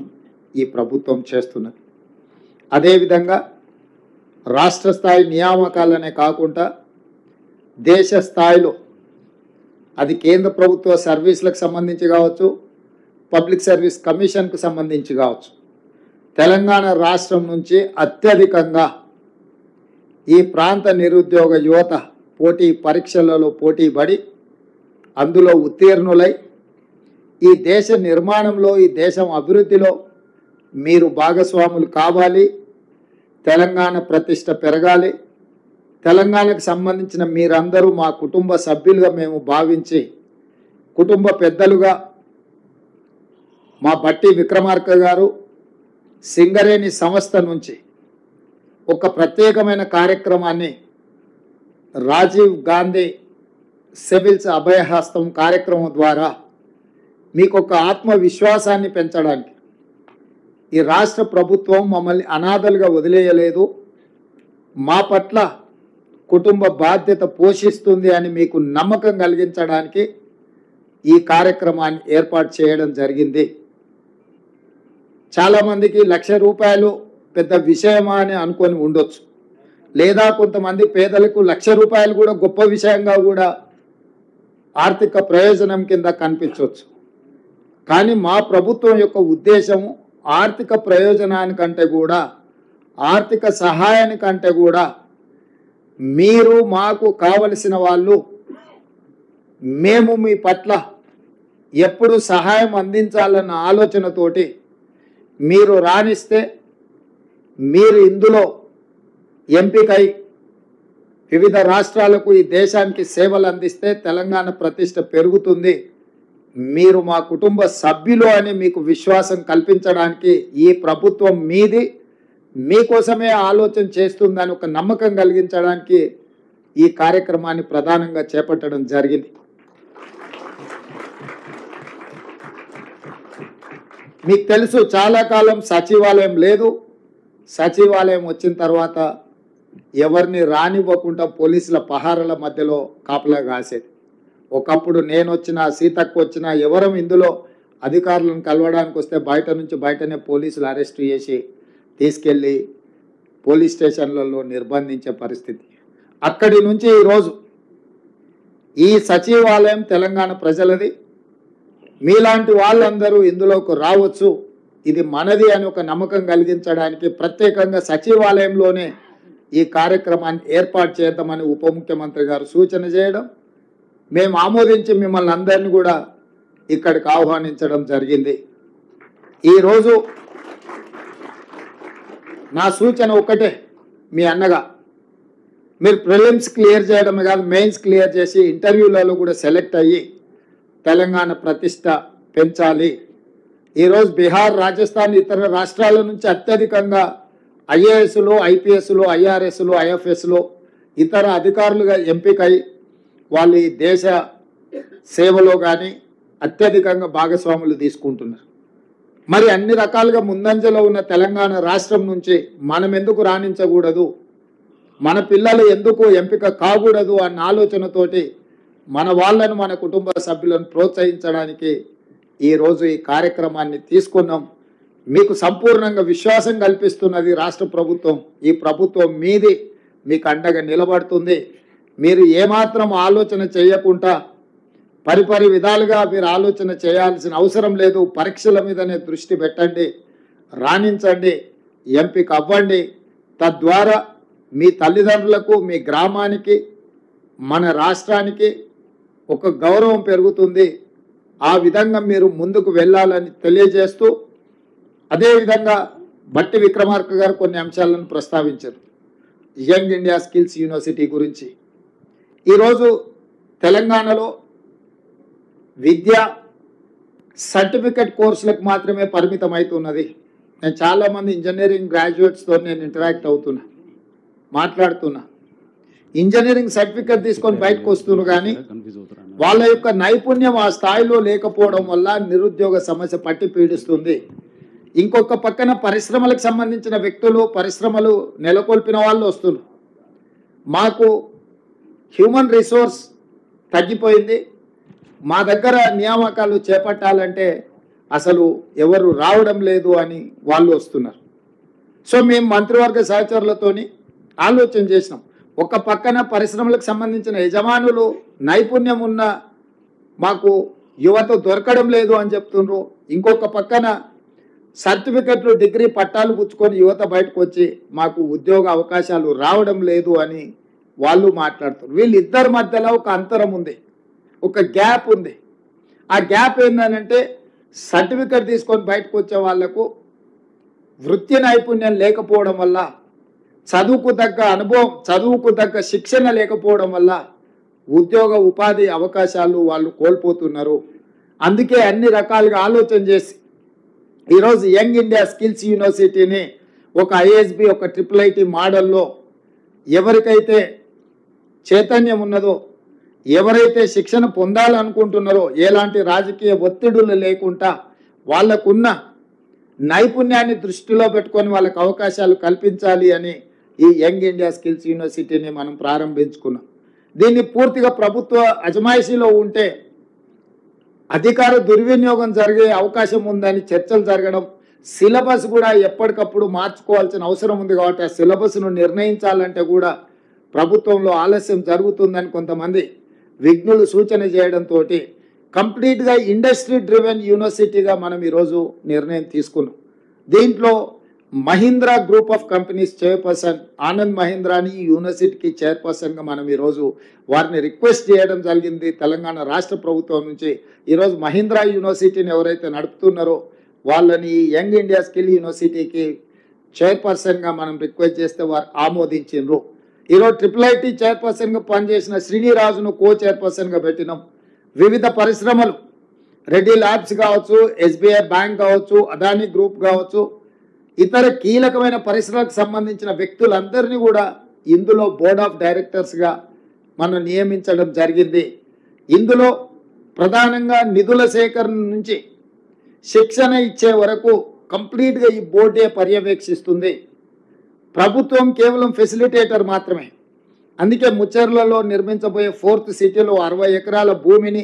ఈ ప్రభుత్వం చేస్తున్నది. అదేవిధంగా రాష్ట్ర స్థాయి నియామకాలనే కాకుండా దేశ స్థాయిలో, అది కేంద్ర ప్రభుత్వ సర్వీసులకు సంబంధించి కావచ్చు, పబ్లిక్ సర్వీస్ కమిషన్కు సంబంధించి కావచ్చు, తెలంగాణ రాష్ట్రం నుంచి అత్యధికంగా ఈ ప్రాంత నిరుద్యోగ యువత పోటీ పరీక్షలలో పోటీ పడి అందులో ఉత్తీర్ణులై ఈ దేశ నిర్మాణంలో, ఈ దేశం అభివృద్ధిలో మీరు భాగస్వాములు కావాలి, తెలంగాణ ప్రతిష్ట పెరగాలి, తెలంగాణకు సంబంధించిన మీరందరూ మా కుటుంబ సభ్యులుగా మేము భావించి, కుటుంబ పెద్దలుగా మా బట్టి విక్రమార్క గారు సింగరేణి సంస్థ నుంచి ఒక ప్రత్యేకమైన కార్యక్రమాన్ని రాజీవ్ గాంధీ సివిల్స్ అభయహస్తం కార్యక్రమం ద్వారా మీకు ఒక ఆత్మవిశ్వాసాన్ని పెంచడానికి ఈ రాష్ట్ర ప్రభుత్వం మమ్మల్ని అనాథలుగా వదిలేయలేదు, మా పట్ల కుటుంబ బాధ్యత పోషిస్తుంది అని మీకు నమ్మకం కలిగించడానికి ఈ కార్యక్రమాన్ని ఏర్పాటు చేయడం జరిగింది. చాలామందికి ₹1,00,000 పెద్ద విషయమా అని అనుకొని ఉండొచ్చు, లేదా కొంతమంది పేదలకు ₹1,00,000 కూడా గొప్ప విషయంగా కూడా ఆర్థిక ప్రయోజనం కింద కనిపించవచ్చు. కానీ మా ప్రభుత్వం యొక్క ఉద్దేశము ఆర్థిక ప్రయోజనానికంటే కూడా, ఆర్థిక సహాయానికంటే కూడా మీరు మాకు కావలసిన వాళ్ళు, మేము మీ పట్ల ఎప్పుడు సహాయం అందించాలన్న ఆలోచనతోటి మీరు రాణిస్తే, మీరు ఇందులో ఎంపికై వివిధ రాష్ట్రాలకు, ఈ దేశానికి సేవలు అందిస్తే తెలంగాణ ప్రతిష్ట పెరుగుతుంది, మీరు మా కుటుంబ సభ్యులు అని మీకు విశ్వాసం కల్పించడానికి ఈ ప్రభుత్వం మీది, మీకోసమే ఆలోచన చేస్తుందని ఒక నమ్మకం కలిగించడానికి ఈ కార్యక్రమాన్ని ప్రధానంగా చేపట్టడం జరిగింది. మీకు తెలుసు, చాలా కాలం సచివాలయం లేదు. సచివాలయం వచ్చిన తర్వాత ఎవరిని రానివ్వకుండా పోలీసుల పహారాల మధ్యలో కాపలా కాసేది. ఒకప్పుడు నేను వచ్చినా, సీతక్క వచ్చినా, ఎవరం ఇందులో అధికారులను కలవడానికి వస్తే బయటనే పోలీసులు అరెస్ట్ చేసి తీసుకెళ్ళి పోలీస్ స్టేషన్లలో నిర్బంధించే పరిస్థితి. అక్కడి నుంచి ఈరోజు ఈ సచివాలయం తెలంగాణ ప్రజలది, మీలాంటి వాళ్ళందరూ ఇందులోకి రావచ్చు, ఇది మనది అని ఒక నమ్మకం కలిగించడానికి ప్రత్యేకంగా సచివాలయంలోనే ఈ కార్యక్రమాన్ని ఏర్పాటు చేద్దామని ఉప ముఖ్యమంత్రి గారు సూచన చేయడం, మేము ఆమోదించి మిమ్మల్ని అందరినీ కూడా ఇక్కడికి ఆహ్వానించడం జరిగింది. ఈరోజు నా సూచన ఒక్కటే, మీ అన్నగా మీరు ప్రిలిమ్స్ క్లియర్ చేయడమే కాదు, మెయిన్స్ క్లియర్ చేసి ఇంటర్వ్యూలలో కూడా సెలెక్ట్ అయ్యి తెలంగాణ ప్రతిష్ట పెంచాలి. ఈరోజు బీహార్, రాజస్థాన్, ఇతర రాష్ట్రాల నుంచి అత్యధికంగా ఐఏఎస్లు, ఐపీఎస్లు, ఐఆర్ఎస్లు, ఐఎఫ్ఎస్లు, ఇతర అధికారులుగా ఎంపికై వాళ్ళు ఈ దేశ సేవలో కానీ అత్యధికంగా భాగస్వాములు తీసుకుంటున్నారు. మరి అన్ని రకాలుగా ముందంజలో ఉన్న తెలంగాణ రాష్ట్రం నుంచి మనం ఎందుకు రాణించకూడదు, మన పిల్లలు ఎందుకు ఎంపిక కాకూడదు అన్న ఆలోచనతోటి మన వాళ్ళను మన కుటుంబ సభ్యులను ప్రోత్సహించడానికి ఈరోజు ఈ కార్యక్రమాన్ని తీసుకున్నాం. మీకు సంపూర్ణంగా విశ్వాసం కల్పిస్తున్నది రాష్ట్ర ప్రభుత్వం. ఈ ప్రభుత్వం మీది, మీకు అండగా నిలబడుతుంది. మీరు ఏమాత్రం ఆలోచన చేయకుండా పరిపరి విధాలుగా మీరు ఆలోచన చేయాల్సిన అవసరం లేదు. పరీక్షల మీదనే దృష్టి పెట్టండి, రాణించండి, ఎంపిక అవ్వండి. తద్వారా మీ తల్లిదండ్రులకు, మీ గ్రామానికి, మన రాష్ట్రానికి ఒక గౌరవం పెరుగుతుంది. ఆ విధంగా మీరు ముందుకు వెళ్ళాలని తెలియజేస్తూ, అదేవిధంగా బట్టి విక్రమార్క గారు కొన్ని అంశాలను ప్రస్తావించారు. యంగ్ ఇండియా స్కిల్స్ యూనివర్సిటీ గురించి. ఈరోజు తెలంగాణలో విద్య సర్టిఫికెట్ కోర్సులకు మాత్రమే పరిమితం అవుతున్నది. నేను చాలామంది ఇంజనీరింగ్ గ్రాడ్యుయేట్స్తో నేను ఇంటరాక్ట్ అవుతున్నా, మాట్లాడుతున్నా. ఇంజనీరింగ్ సర్టిఫికెట్ తీసుకొని బయటకు వస్తున్నారు, కానీ వాళ్ళ యొక్క నైపుణ్యం ఆ స్థాయిలో లేకపోవడం వల్ల నిరుద్యోగ సమస్య పట్టి పీడిస్తుంది. ఇంకొక పక్కన పరిశ్రమలకు సంబంధించిన వ్యక్తులు, పరిశ్రమలు నెలకొల్పిన వాళ్ళు వస్తున్నారు. మాకు హ్యూమన్ రిసోర్స్ తగ్గిపోయింది, మా దగ్గర నియామకాలు చేపట్టాలంటే అసలు ఎవరు రావడం లేదు అని వాళ్ళు వస్తున్నారు. సో మేము మంత్రివర్గ సహచరులతోని ఆలోచన చేసినాం. ఒక పక్కన పరిశ్రమలకు సంబంధించిన యజమానులు నైపుణ్యం ఉన్న మాకు యువత దొరకడం లేదు అని చెప్తున్నారు. ఇంకొక పక్కన సర్టిఫికెట్లు, డిగ్రీ పట్టాలు పుచ్చుకొని యువత బయటకు వచ్చి మాకు ఉద్యోగ అవకాశాలు రావడం లేదు అని వాళ్ళు మాట్లాడుతున్నారు. వీళ్ళిద్దరి మధ్యలో ఒక అంతరం ఉంది, ఒక గ్యాప్ ఉంది. ఆ గ్యాప్ ఏంటంటే సర్టిఫికెట్ తీసుకొని బయటకు వచ్చే వాళ్లకు వృత్తి నైపుణ్యం లేకపోవడం వల్ల, చదువుకు తగ్గ అనుభవం, చదువుకు తగ్గ శిక్షణ లేకపోవడం వల్ల ఉద్యోగ ఉపాధి అవకాశాలు వాళ్ళు కోల్పోతున్నారు. అందుకే అన్ని రకాలుగా ఆలోచన చేసి ఈరోజు యంగ్ ఇండియా స్కిల్స్ యూనివర్సిటీని ఒక ఐఎస్బి, ఒక IIIT మోడల్లో ఎవరికైతే చైతన్యం ఉన్నదో, ఎవరైతే శిక్షణ పొందాలనుకుంటున్నారో, ఎలాంటి రాజకీయ ఒత్తిడులు లేకుండా వాళ్ళకున్న నైపుణ్యాన్ని దృష్టిలో పెట్టుకొని వాళ్ళకి అవకాశాలు కల్పించాలి అని ఈ యంగ్ ఇండియా స్కిల్స్ యూనివర్సిటీని మనం ప్రారంభించుకున్నాం. దీన్ని పూర్తిగా ప్రభుత్వ అజమాయిషీలో ఉంటే అధికార దుర్వినియోగం జరిగే అవకాశం ఉందని చర్చలు జరగడం, సిలబస్ కూడా ఎప్పటికప్పుడు మార్చుకోవాల్సిన అవసరం ఉంది. కాబట్టి ఆ సిలబస్ను నిర్ణయించాలంటే కూడా ప్రభుత్వంలో ఆలస్యం జరుగుతుందని కొంతమంది విఘ్నులు సూచన చేయడంతో కంప్లీట్గా ఇండస్ట్రీ డ్రివెన్ యూనివర్సిటీగా మనం ఈరోజు నిర్ణయం తీసుకున్నాం. దీంట్లో Mahindra group of companies chairperson Anand మహీంద్రాని ఈ యూనివర్సిటీకి చైర్పర్సన్గా మనం ఈరోజు వారిని రిక్వెస్ట్ చేయడం జరిగింది. తెలంగాణ రాష్ట్ర ప్రభుత్వం నుంచి ఈరోజు మహీంద్రా యూనివర్సిటీని ఎవరైతే నడుపుతున్నారో వాళ్ళని యంగ్ ఇండియా స్కిల్ యూనివర్సిటీకి చైర్పర్సన్గా మనం రిక్వెస్ట్ చేస్తే వారు ఆమోదించారు. ఈరోజు IIIT చైర్పర్సన్గా పనిచేసిన శ్రీనిరాజును కో చైర్పర్సన్గా పెట్టినాం. వివిధ పరిశ్రమలు, రెడ్డి ల్యాబ్స్ కావచ్చు, SBI బ్యాంక్ కావచ్చు, అదానీ గ్రూప్ కావచ్చు, ఇతర కీలకమైన పరిశ్రమలకు సంబంధించిన వ్యక్తులందరినీ కూడా ఇందులో బోర్డ్ ఆఫ్ డైరెక్టర్స్గా మనం నియమించడం జరిగింది. ఇందులో ప్రధానంగా నిధుల సేకరణ నుంచి శిక్షణ ఇచ్చే వరకు కంప్లీట్గా ఈ బోర్డే పర్యవేక్షిస్తుంది. ప్రభుత్వం కేవలం ఫెసిలిటేటర్ మాత్రమే. అందుకే ముచ్చర్లలో నిర్మించబోయే 4th సిటీలో 60 ఎకరాల భూమిని,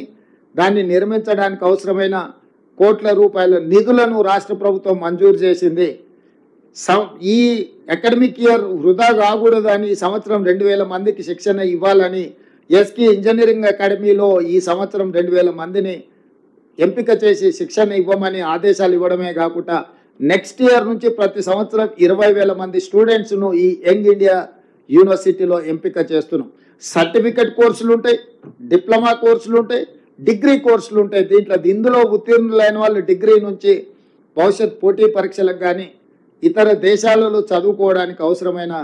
దాన్ని నిర్మించడానికి అవసరమైన కోట్ల రూపాయల నిధులను రాష్ట్ర ప్రభుత్వం మంజూరు చేసింది. ఈ అకాడమిక్ ఇయర్ వృధా కాకూడదని ఈ సంవత్సరం 2000 మందికి శిక్షణ ఇవ్వాలని ఎస్కి ఇంజనీరింగ్ అకాడమీలో ఈ సంవత్సరం 2000 మందిని ఎంపిక చేసి శిక్షణ ఇవ్వమని ఆదేశాలు ఇవ్వడమే కాకుండా నెక్స్ట్ ఇయర్ నుంచి ప్రతి సంవత్సరం 20,000 మంది స్టూడెంట్స్ను ఈ యంగ్ ఇండియా యూనివర్సిటీలో ఎంపిక చేస్తున్నాం. సర్టిఫికెట్ కోర్సులు ఉంటాయి, డిప్లొమా కోర్సులు ఉంటాయి, డిగ్రీ కోర్సులు ఉంటాయి. ఇందులో ఉత్తీర్ణులైన వాళ్ళు డిగ్రీ నుంచి భవిష్యత్ పోటీ పరీక్షలకు కానీ ఇతర దేశాలలో చదువుకోవడానికి అవసరమైన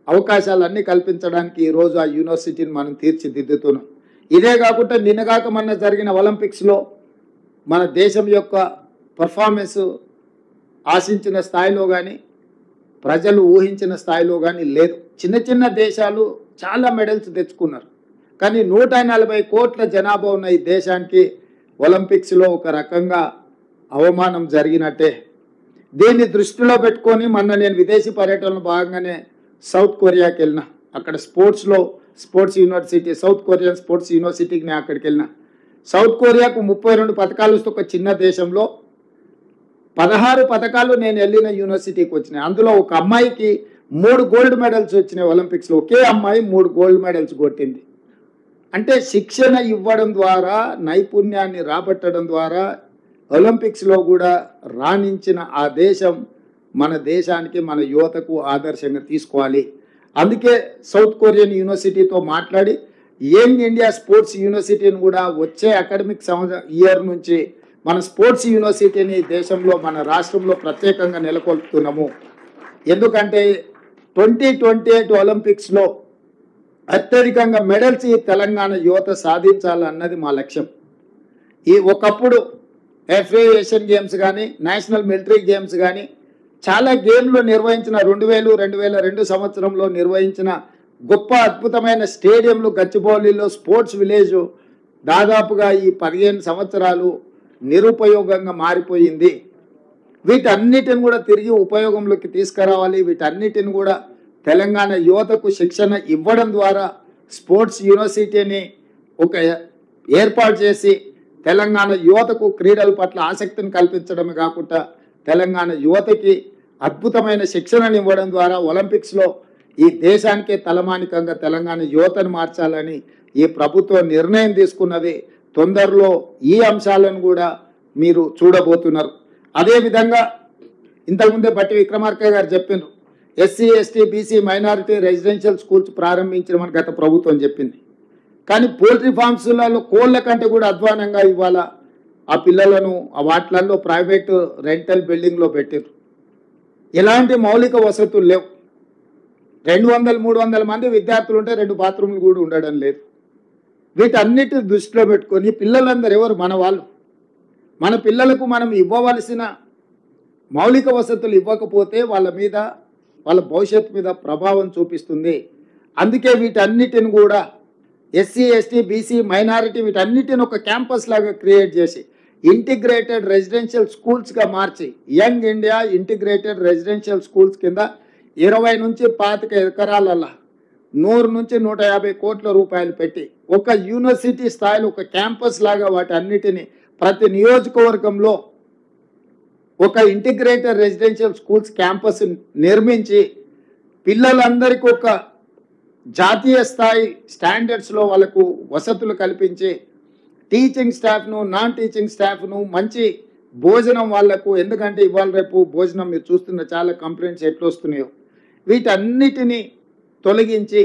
అవకాశాలన్నీ కల్పించడానికి ఈరోజు ఆ యూనివర్సిటీని మనం తీర్చిదిద్దుతున్నాం. ఇదే కాకుండా నిన్నగాక మొన్న జరిగిన ఒలింపిక్స్లో మన దేశం యొక్క పర్ఫార్మెన్స్ ఆశించిన స్థాయిలో కానీ ప్రజలు ఊహించిన స్థాయిలో కానీ లేదు. చిన్న చిన్న దేశాలు చాలా మెడల్స్ తెచ్చుకున్నారు, కానీ 140 కోట్ల జనాభా ఉన్న ఈ దేశానికి ఒలింపిక్స్లో ఒక రకంగా అవమానం జరిగినట్టే. దీన్ని దృష్టిలో పెట్టుకొని మొన్న నేను విదేశీ పర్యటనలో భాగంగానే సౌత్ కొరియాకి వెళ్ళిన. అక్కడ sports university, south Korean sports యూనివర్సిటీకి నేను అక్కడికి వెళ్ళిన. సౌత్ కొరియాకు 32 పథకాలు వస్తే ఒక చిన్న దేశంలో 16 పథకాలు నేను వెళ్ళిన యూనివర్సిటీకి వచ్చినాయి. అందులో ఒక అమ్మాయికి 3 గోల్డ్ మెడల్స్ వచ్చినాయి ఒలింపిక్స్లో. ఒకే అమ్మాయి 3 గోల్డ్ మెడల్స్ కొట్టింది. అంటే శిక్షణ ఇవ్వడం ద్వారా, నైపుణ్యాన్ని రాబట్టడం ద్వారా ఒలింపిక్స్లో కూడా రాణించిన ఆ దేశం మన దేశానికి, మన యువతకు ఆదర్శంగా తీసుకోవాలి. అందుకే సౌత్ కొరియన్ యూనివర్సిటీతో మాట్లాడి యంగ్ ఇండియా స్పోర్ట్స్ యూనివర్సిటీని కూడా వచ్చే అకాడమిక్ ఇయర్ నుంచి మన స్పోర్ట్స్ యూనివర్సిటీని దేశంలో, మన రాష్ట్రంలో ప్రత్యేకంగా నెలకొల్పుతున్నాము. ఎందుకంటే 2028 ఒలింపిక్స్లో అత్యధికంగా మెడల్స్ ఈ తెలంగాణ యువత సాధించాలన్నది మా లక్ష్యం. ఒకప్పుడు FA ఏషియన్ గేమ్స్ కానీ, నేషనల్ మిలిటరీ గేమ్స్ కానీ చాలా గేమ్లు నిర్వహించిన 2000-2002 సంవత్సరంలో నిర్వహించిన గొప్ప అద్భుతమైన స్టేడియంలు గచ్చిబౌలిలో స్పోర్ట్స్ విలేజ్ దాదాపుగా ఈ 15 సంవత్సరాలు నిరుపయోగంగా మారిపోయింది. వీటన్నిటిని కూడా తిరిగి ఉపయోగంలోకి తీసుకురావాలి. వీటన్నిటిని కూడా తెలంగాణ యువతకు శిక్షణ ఇవ్వడం ద్వారా స్పోర్ట్స్ యూనివర్సిటీని ఒక ఏర్పాటు చేసి తెలంగాణ యువతకు క్రీడల పట్ల ఆసక్తిని కల్పించడమే కాకుండా తెలంగాణ యువతకి అద్భుతమైన శిక్షణను ఇవ్వడం ద్వారా ఒలింపిక్స్లో ఈ దేశానికే తలమానికంగా తెలంగాణ యువతను మార్చాలని ఈ ప్రభుత్వం నిర్ణయం తీసుకున్నది. తొందరలో ఈ అంశాలను కూడా మీరు చూడబోతున్నారు. అదేవిధంగా ఇంతకుముందే బట్టి విక్రమార్క గారు చెప్పినారు, SC, ST, BC minority residential schools ప్రారంభించమని గత ప్రభుత్వం చెప్పింది. కానీ పోల్ట్రీ ఫార్మ్స్లలో కోళ్ళ కంటే కూడా అధ్వానంగా ఇవాళ ఆ పిల్లలను ఆ వాటిలలో ప్రైవేట్ రెంటల్ బిల్డింగ్లో పెట్టారు. ఎలాంటి మౌలిక వసతులు లేవు. 200-300 మంది విద్యార్థులు ఉంటే 2 బాత్రూమ్లు కూడా ఉండడం లేదు. వీటన్నిటిని దృష్టిలో పెట్టుకొని పిల్లలందరూ ఎవరు? మన వాళ్ళు. మన పిల్లలకు మనం ఇవ్వవలసిన మౌలిక వసతులు ఇవ్వకపోతే వాళ్ళ భవిష్యత్తు మీద ప్రభావం చూపిస్తుంది. అందుకే వీటన్నిటిని కూడా SC, ST, BC మైనారిటీ వీటన్నిటిని ఒక క్యాంపస్ లాగా క్రియేట్ చేసి ఇంటిగ్రేటెడ్ రెసిడెన్షియల్ స్కూల్స్గా మార్చి young India integrated residential schools కింద 20 నుంచి 25 ఎకరాలల్లా 100 నుంచి 150 కోట్ల రూపాయలు పెట్టి ఒక యూనివర్సిటీ స్థాయిలో ఒక క్యాంపస్ లాగా వాటన్నిటిని ప్రతి నియోజకవర్గంలో ఒక ఇంటిగ్రేటెడ్ రెసిడెన్షియల్ స్కూల్స్ క్యాంపస్ నిర్మించి పిల్లలందరికీ ఒక జాతీయ స్థాయి స్టాండర్డ్స్లో వాళ్ళకు వసతులు కల్పించి టీచింగ్ స్టాఫ్ను, నాన్ టీచింగ్ స్టాఫ్ను, మంచి భోజనం వాళ్లకు, ఎందుకంటే ఇవాళ రేపు భోజనం మీరు చూస్తున్న చాలా కంప్లైంట్స్ ఎట్లా వస్తున్నాయో వీటన్నిటినీ తొలగించి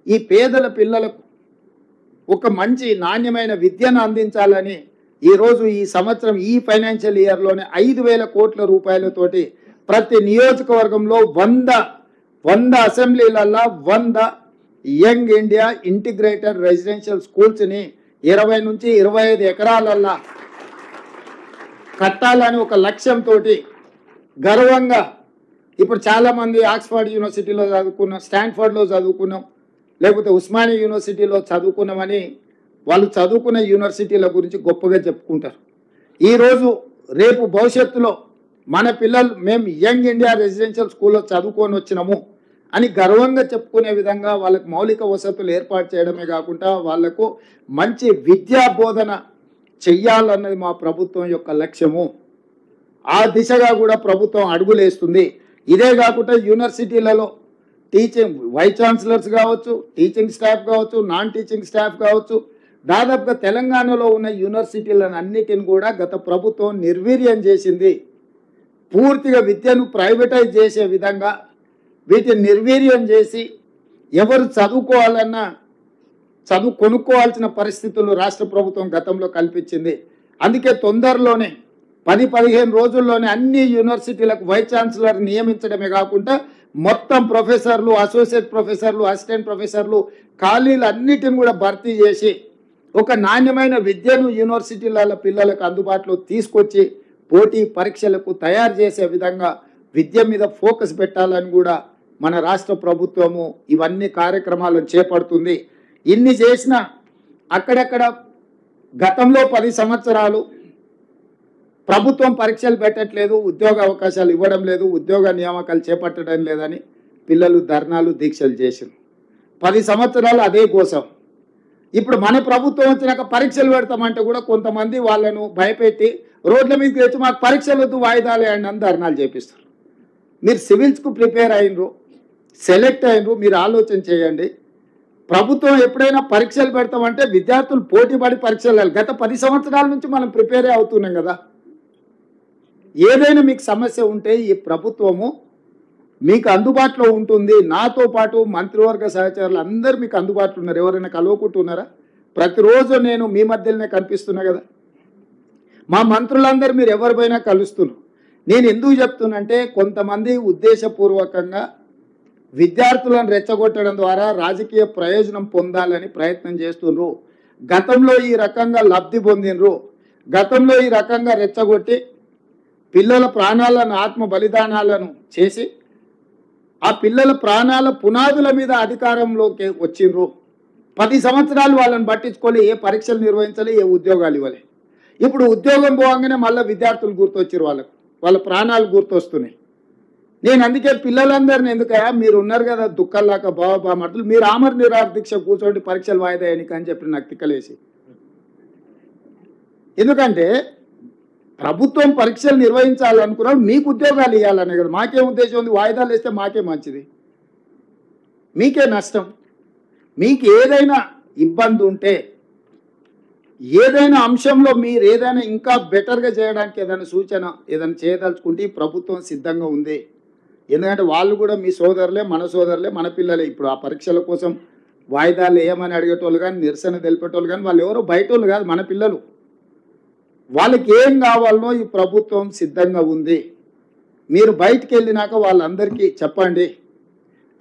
ఈ పేదల పిల్లలకు ఒక మంచి నాణ్యమైన విద్యను అందించాలని ఈరోజు ఈ సంవత్సరం ఈ ఫైనాన్షియల్ ఇయర్లోనే 5,000 కోట్ల రూపాయలతోటి ప్రతి నియోజకవర్గంలో 100 అసెంబ్లీలల్లో 100 యంగ్ ఇండియా ఇంటిగ్రేటెడ్ రెసిడెన్షియల్ స్కూల్స్ని 20 నుంచి 25 ఎకరాలల్లా కట్టాలని ఒక లక్ష్యంతో గర్వంగా ఇప్పుడు చాలామంది ఆక్స్ఫర్డ్ యూనివర్సిటీలో చదువుకున్నాం, స్టాన్ఫర్డ్లో చదువుకున్నాం, లేకపోతే ఉస్మానియా యూనివర్సిటీలో చదువుకున్నామని వాళ్ళు చదువుకున్న యూనివర్సిటీల గురించి గొప్పగా చెప్పుకుంటారు. ఈరోజు రేపు భవిష్యత్తులో మన పిల్లలు మేము యంగ్ ఇండియా రెసిడెన్షియల్ స్కూల్లో చదువుకొని వచ్చినాము అని గర్వంగా చెప్పుకునే విధంగా వాళ్ళకు మౌలిక వసతులు ఏర్పాటు చేయడమే కాకుండా వాళ్లకు మంచి విద్యా బోధన చెయ్యాలన్నది మా ప్రభుత్వం యొక్క లక్ష్యము. ఆ దిశగా కూడా ప్రభుత్వం అడుగులేస్తుంది. ఇదే కాకుండా యూనివర్సిటీలలో టీచింగ్ వైస్ ఛాన్సలర్స్ కావచ్చు, టీచింగ్ స్టాఫ్ కావచ్చు, నాన్ టీచింగ్ స్టాఫ్ కావచ్చు, దాదాపుగా తెలంగాణలో ఉన్న యూనివర్సిటీలను అన్నిటిని కూడా గత ప్రభుత్వం నిర్వీర్యం చేసింది. పూర్తిగా విద్యను ప్రైవేటైజ్ చేసే విధంగా వీటిని నిర్వీర్యం చేసి ఎవరు చదువుకోవాలన్నా కొనుక్కోవాల్సిన పరిస్థితులు రాష్ట్ర ప్రభుత్వం గతంలో కల్పించింది. అందుకే తొందరలోనే 10-15 రోజుల్లోనే అన్ని యూనివర్సిటీలకు వైస్ ఛాన్సలర్ నియమించడమే కాకుండా మొత్తం ప్రొఫెసర్లు, అసోసియేట్ ప్రొఫెసర్లు, అసిస్టెంట్ ప్రొఫెసర్లు ఖాళీలు అన్నిటిని కూడా భర్తీ చేసి ఒక నాణ్యమైన విద్యను యూనివర్సిటీల పిల్లలకు అందుబాటులో తీసుకొచ్చి పోటీ పరీక్షలకు తయారు చేసే విధంగా విద్య మీద ఫోకస్ పెట్టాలని కూడా మన రాష్ట్ర ప్రభుత్వము ఇవన్నీ కార్యక్రమాలను చేపడుతుంది. ఇన్ని చేసినా అక్కడక్కడ గతంలో 10 సంవత్సరాలు ప్రభుత్వం పరీక్షలు పెట్టట్లేదు, ఉద్యోగ అవకాశాలు ఇవ్వడం లేదు, ఉద్యోగ నియామకాలు చేపట్టడం లేదని పిల్లలు ధర్నాలు, దీక్షలు చేశారు. 10 సంవత్సరాలు అదే కోసం. ఇప్పుడు మన ప్రభుత్వం వచ్చినాక పరీక్షలు పెడతామంటే కూడా కొంతమంది వాళ్ళను భయపెట్టి రోడ్ల మీదకి వచ్చి మాకు పరీక్షలు వద్దు వాయిదాలే అని ధర్నాలు చేపిస్తారు. మీరు సివిల్స్కు ప్రిపేర్ అయినరు, సెలెక్ట్ అయినరు, మీరు ఆలోచన చేయండి. ప్రభుత్వం ఎప్పుడైనా పరీక్షలు పెడతామంటే విద్యార్థులు పోటీ పడి పరీక్షలు గత 10 సంవత్సరాల నుంచి మనం ప్రిపేరే అవుతున్నాం కదా. ఏదైనా మీకు సమస్య ఉంటే ఈ ప్రభుత్వము మీకు అందుబాటులో ఉంటుంది. నాతో పాటు మంత్రివర్గ సహచరులు అందరూ మీకు అందుబాటులో ఉన్నారు. ఎవరైనా కలవకుంటున్నారా? ప్రతిరోజు నేను మీ మధ్యలోనే కనిపిస్తున్నా కదా. మా మంత్రులందరూ మీరు ఎవరిపైనా కలుస్తున్నారు. నేను ఎందుకు చెప్తున్నంటే కొంతమంది ఉద్దేశపూర్వకంగా విద్యార్థులను రెచ్చగొట్టడం ద్వారా రాజకీయ ప్రయోజనం పొందాలని ప్రయత్నం చేస్తున్నారు. గతంలో ఈ రకంగా లబ్ధి పొందినరు. గతంలో ఈ రకంగా రెచ్చగొట్టి పిల్లల ప్రాణాలను ఆత్మ బలిదానాలను చేసి ఆ పిల్లల ప్రాణాల పునాదుల మీద అధికారంలోకి వచ్చిండ్రు. 10 సంవత్సరాలు వాళ్ళని పట్టించుకోలే, ఏ పరీక్షలు నిర్వహించాలి, ఏ ఉద్యోగాలు ఇవ్వాలి. ఇప్పుడు ఉద్యోగం పోగానే మళ్ళీ విద్యార్థులు గుర్తొచ్చారు, వాళ్ళ ప్రాణాలు గుర్తొస్తున్నాయి. నేను అందుకే పిల్లలందరినీ ఎందుకయ్యా మీరు ఉన్నారు కదా దుఃఖాలాక బామర్దులు, మీరు ఆమర నిరాహార దీక్ష కూర్చోండి పరీక్షలు వాయిదా వేయడానికి అని చెప్పి నాకు తిక్కలేసి. ఎందుకంటే ప్రభుత్వం పరీక్షలు నిర్వహించాలనుకున్నాడు, మీకు ఉద్యోగాలు ఇవ్వాలనే కదా. మాకేం ఉద్దేశం ఉంది? వాయిదాలు వేస్తే మాకే మంచిది, మీకే నష్టం. మీకు ఏదైనా ఇబ్బంది ఉంటే, ఏదైనా అంశంలో మీరు ఏదైనా ఇంకా బెటర్గా చేయడానికి ఏదైనా సూచన ఏదైనా చేయదలుచుకుంటే ఈ ప్రభుత్వం సిద్ధంగా ఉంది. ఎందుకంటే వాళ్ళు కూడా మీ సోదరులే, మన సోదరులే, మన పిల్లలే. ఇప్పుడు ఆ పరీక్షల కోసం వాయిదాలు వేయమని అడిగేటోళ్ళు కానీ, నిరసన తెలిపేటోళ్ళు కానీ వాళ్ళు ఎవరో బయట వాళ్ళు కాదు, మన పిల్లలు. వాళ్ళకి ఏం కావాలనో ఈ ప్రభుత్వం సిద్ధంగా ఉంది. మీరు బయటికి వెళ్ళినాక వాళ్ళందరికీ చెప్పండి.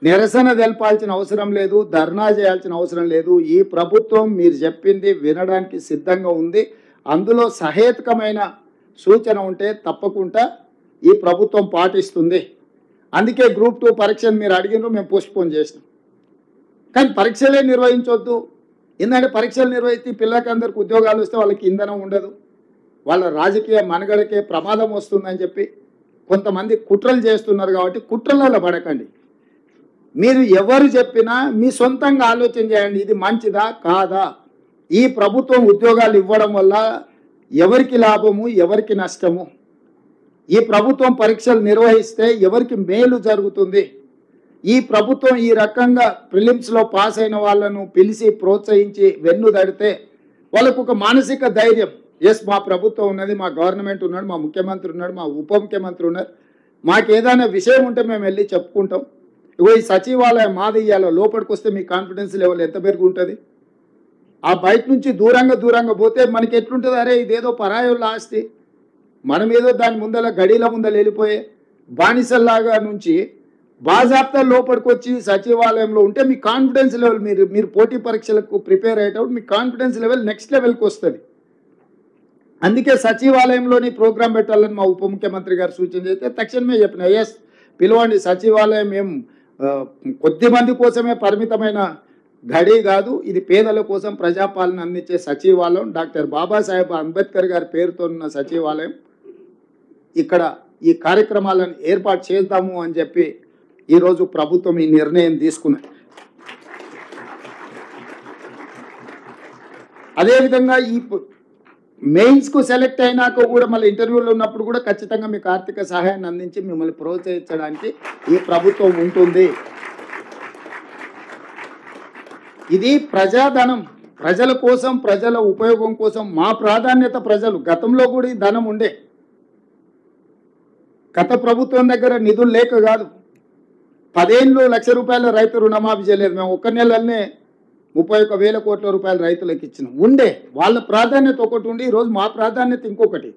నిరసన తెలపాల్సిన అవసరం లేదు, ధర్నా చేయాల్సిన అవసరం లేదు. ఈ ప్రభుత్వం మీరు చెప్పింది వినడానికి సిద్ధంగా ఉంది. అందులో సహేతుకమైన సూచన ఉంటే తప్పకుండా ఈ ప్రభుత్వం పాటిస్తుంది. అందుకే గ్రూప్ 2 పరీక్షను మీరు అడిగినారు, మేము పోస్ట్పోన్ చేసినాం. కానీ పరీక్షలే నిర్వహించవద్దు. ఎందుకంటే పరీక్షలు నిర్వహిస్తే పిల్లలకి అందరికి ఉద్యోగాలు వస్తే వాళ్ళకి ఇంధనం ఉండదు, వాళ్ళ రాజకీయ మనుగడకే ప్రమాదం వస్తుందని చెప్పి కొంతమంది కుట్రలు చేస్తున్నారు. కాబట్టి కుట్రలలో పడకండి. మీరు ఎవరు చెప్పినా మీ సొంతంగా ఆలోచన చేయండి, ఇది మంచిదా కాదా. ఈ ప్రభుత్వం ఉద్యోగాలు ఇవ్వడం వల్ల ఎవరికి లాభము, ఎవరికి నష్టము, ఈ ప్రభుత్వం పరీక్షలు నిర్వహిస్తే ఎవరికి మేలు జరుగుతుంది. ఈ ప్రభుత్వం ఈ రకంగా ప్రిలిమ్స్లో పాస్ అయిన వాళ్ళను పిలిచి ప్రోత్సహించి వెన్ను దడితే వాళ్ళకు ఒక మానసిక ధైర్యం, ఎస్ మా ప్రభుత్వం ఉన్నది, మా గవర్నమెంట్ ఉన్నాడు, మా ముఖ్యమంత్రి ఉన్నాడు, మా ఉప ముఖ్యమంత్రి ఉన్నారు, మాకు ఏదైనా విషయం ఉంటే మేము వెళ్ళి చెప్పుకుంటాం. ఇగో ఈ సచివాలయం మాది ఇయ్యాల లోపలికి వస్తే మీ కాన్ఫిడెన్స్ లెవెల్ ఎంత పెరుగుంటుంది. ఆ బయట నుంచి దూరంగా పోతే మనకి ఎట్లుంటుంది, అరే ఇదేదో పరాయోళ్ళ ఆస్తి, మనం ఏదో దాని ముందల గడిల ముందర వెళ్ళిపోయే బానిసల్లాగా నుంచి బాజాప్తా లోపలికి వచ్చి సచివాలయంలో ఉంటే మీ కాన్ఫిడెన్స్ లెవెల్ మీరు పోటీ పరీక్షలకు ప్రిపేర్ అయ్యేటప్పుడు మీ కాన్ఫిడెన్స్ లెవెల్ నెక్స్ట్ లెవెల్కి వస్తుంది. అందుకే సచివాలయంలోని ప్రోగ్రాం పెట్టాలని మా ఉప ముఖ్యమంత్రి గారు సూచన చేస్తే తక్షణమే చెప్పిన, ఎస్ పిలవండి, సచివాలయం ఏం కొద్ది మంది కోసమే పరిమితమైన గడి కాదు, ఇది పేదల కోసం ప్రజాపాలన అందించే సచివాలయం, డాక్టర్ బాబాసాహెబ్ అంబేద్కర్ గారి పేరుతో ఉన్న సచివాలయం. ఇక్కడ ఈ కార్యక్రమాలను ఏర్పాటు చేద్దాము అని చెప్పి ఈరోజు ప్రభుత్వం ఈ నిర్ణయం తీసుకున్నది. అదేవిధంగా ఈ మెయిన్స్కు సెలెక్ట్ అయినాక కూడా మళ్ళీ ఇంటర్వ్యూలో ఉన్నప్పుడు కూడా ఖచ్చితంగా మీకు ఆర్థిక సహాయాన్ని అందించి మిమ్మల్ని ప్రోత్సహించడానికి ఈ ప్రభుత్వం ఉంటుంది. ఇది ప్రజాధనం, ప్రజల కోసం, ప్రజల ఉపయోగం కోసం మా ప్రాధాన్యత ప్రజలు. గతంలో కూడా ఈ ధనం ఉండే, గత ప్రభుత్వం దగ్గర నిధులు లేక కాదు. 10 ఏళ్ళు ₹1,00,000 రైతు రుణమాఫీ చేయలేదు. మేము ఒక్క నెలలోనే 31,000 కోట్ల రూపాయలు రైతులకు ఇచ్చినాం. ఉండే వాళ్ళ ప్రాధాన్యత ఒకటి ఉండి ఈరోజు మా ప్రాధాన్యత ఇంకొకటి.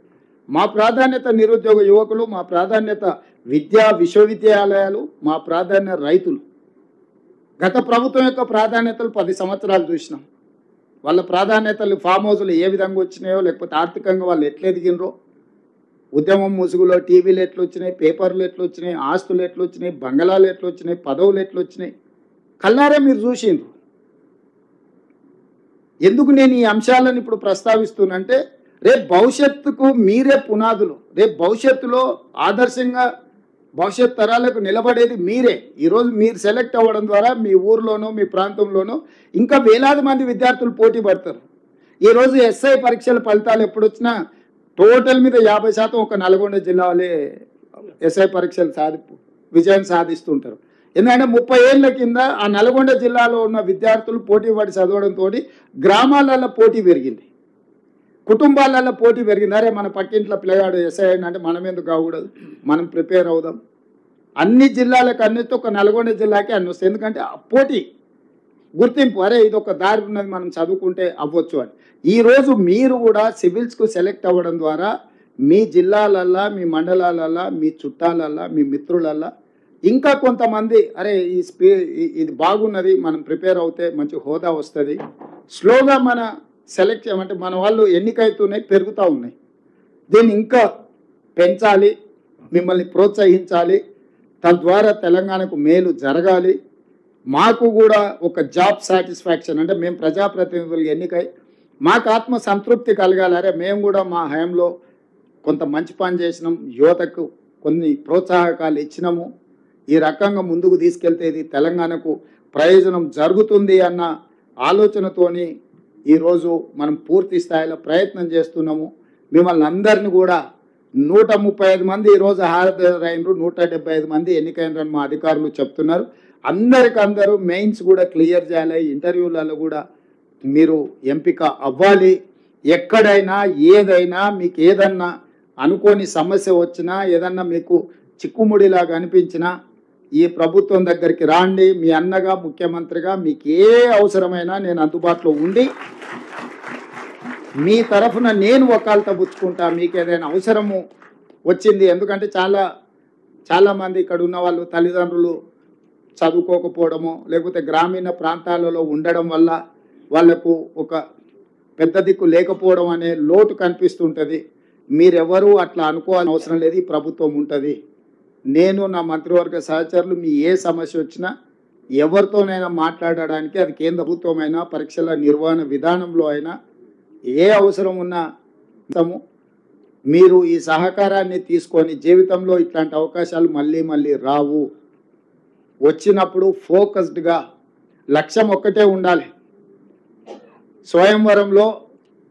మా ప్రాధాన్యత నిరుద్యోగ యువకులు, మా ప్రాధాన్యత విశ్వవిద్యాలయాలు, మా ప్రాధాన్యత రైతులు. గత ప్రభుత్వం యొక్క ప్రాధాన్యతలు 10 సంవత్సరాలు చూసినాం. వాళ్ళ ప్రాధాన్యతలు ఫామ్ హౌస్లు ఏ విధంగా వచ్చినాయో, లేకపోతే ఆర్థికంగా వాళ్ళు ఎట్లా ఎదిగినరో, ఉద్యమం ముసుగులో టీవీలు ఎట్లా వచ్చినాయి, పేపర్లు ఎట్లా వచ్చినాయి, ఆస్తులు ఎట్లా వచ్చినాయి, బంగళాలు ఎట్లా వచ్చినాయి, పదవులు ఎట్లా వచ్చినాయి, కల్లారే మీరు చూసిండ్రు. ఎందుకు నేను ఈ అంశాలను ఇప్పుడు ప్రస్తావిస్తున్నంటే రేపు భవిష్యత్తుకు మీరే పునాదులు. రేపు భవిష్యత్తులో ఆదర్శంగా భవిష్యత్ తరాలకు నిలబడేది మీరే. ఈరోజు మీరు సెలెక్ట్ అవ్వడం ద్వారా మీ ఊర్లోనో మీ ప్రాంతంలోనో ఇంకా వేలాది మంది విద్యార్థులు పోటీ పడతారు. ఈరోజు ఎస్ఐ పరీక్షల ఫలితాలు ఎప్పుడు వచ్చినా టోటల్ మీద 50% ఒక నల్గొండ జిల్లా వాళ్ళే ఎస్ఐ పరీక్షలు విజయం సాధిస్తుంటారు. ఎందుకంటే 30 ఏళ్ల కింద ఆ నల్గొండ జిల్లాలో ఉన్న విద్యార్థులు పోటీ పడి చదవడంతో గ్రామాలలో పోటీ పెరిగింది, కుటుంబాలలో పోటీ పెరిగింది. అరే మన పక్కింట్లో పిల్లగాడు ఎస్ఐ అంటే మనం ఎందుకు కాకూడదు, మనం ప్రిపేర్ అవుదాం. అన్ని జిల్లాలకు అన్నిటి ఒక నల్గొండ జిల్లాకి అన్ని వస్తాయి. ఎందుకంటే ఆ పోటీ గుర్తింపు, అరే ఇది ఒక దారి ఉన్నది మనం చదువుకుంటే అవ్వచ్చు అని. ఈరోజు మీరు కూడా సివిల్స్కు సెలెక్ట్ అవ్వడం ద్వారా మీ జిల్లాలల్లా, మీ మండలాలల్లా, మీ చుట్టాలల్లా, మీ మిత్రులల్లా ఇంకా కొంతమంది అరే ఇది బాగున్నది, మనం ప్రిపేర్ అవుతే మంచి హోదా వస్తుంది. స్లోగా మన సెలెక్ట్ చేయమంటే మన వాళ్ళు ఎన్నికైతున్నాయి, పెరుగుతూ ఉన్నాయి. దీన్ని ఇంకా పెంచాలి, మిమ్మల్ని ప్రోత్సహించాలి. తద్వారా తెలంగాణకు మేలు జరగాలి. మాకు కూడా ఒక జాబ్ సాటిస్ఫాక్షన్ అంటే మేము ప్రజాప్రతినిధులు ఎన్నికై మాకు ఆత్మ సంతృప్తి కలగాలి. అరే మేము కూడా మా హయాంలో కొంత మంచి పని చేసినాం, యువతకు కొన్ని ప్రోత్సాహకాలు ఇచ్చినాము, ఈ రకంగా ముందుకు తీసుకెళ్తే ఇది తెలంగాణకు ప్రయోజనం జరుగుతుంది అన్న ఆలోచనతోని ఈరోజు మనం పూర్తి స్థాయిలో ప్రయత్నం చేస్తున్నాము. మిమ్మల్ని అందరినీ కూడా 135 మంది ఈరోజు హాజరైనరు, 175 మంది ఎన్నికైనరని మా అధికారులు చెప్తున్నారు. అందరికందరూ మెయిన్స్ కూడా క్లియర్ చేయాలి, ఇంటర్వ్యూలలో కూడా మీరు ఎంపిక అవ్వాలి. ఎక్కడైనా ఏదైనా మీకు ఏదన్నా అనుకోని సమస్య వచ్చినా, ఏదన్నా మీకు చిక్కుముడిలాగా అనిపించినా ఈ ప్రభుత్వం దగ్గరికి రాండి. మీ అన్నగా, ముఖ్యమంత్రిగా మీకు ఏ అవసరమైనా నేను అందుబాటులో ఉండి మీ తరఫున నేను వకాల్తా పుచ్చుకుంటా. మీకు ఏదైనా అవసరము వచ్చింది, ఎందుకంటే చాలామంది ఇక్కడ ఉన్న వాళ్ళు తల్లిదండ్రులు చదువుకోకపోవడము, లేకపోతే గ్రామీణ ప్రాంతాలలో ఉండడం వల్ల వాళ్లకు ఒక పెద్ద దిక్కు లేకపోవడం అనే లోటు కనిపిస్తుంటుంది. మీరెవరూ అట్లా అనుకోవాల్సిన అవసరం లేదు, ఈ ప్రభుత్వం ఉంటుంది. నేను నా మంత్రివర్గ సహచరులు మీ ఏ సమస్య వచ్చినా ఎవరితోనైనా మాట్లాడడానికి, అది కేంద్ర ప్రభుత్వం అయినా, పరీక్షల నిర్వహణ విధానంలో అయినా ఏ అవసరం ఉన్నా మీరు ఈ సహకారాన్ని తీసుకొని జీవితంలో ఇట్లాంటి అవకాశాలు మళ్ళీ మళ్ళీ రావు. వచ్చినప్పుడు ఫోకస్డ్గా లక్ష్యం ఒక్కటే ఉండాలి. స్వయంవరంలో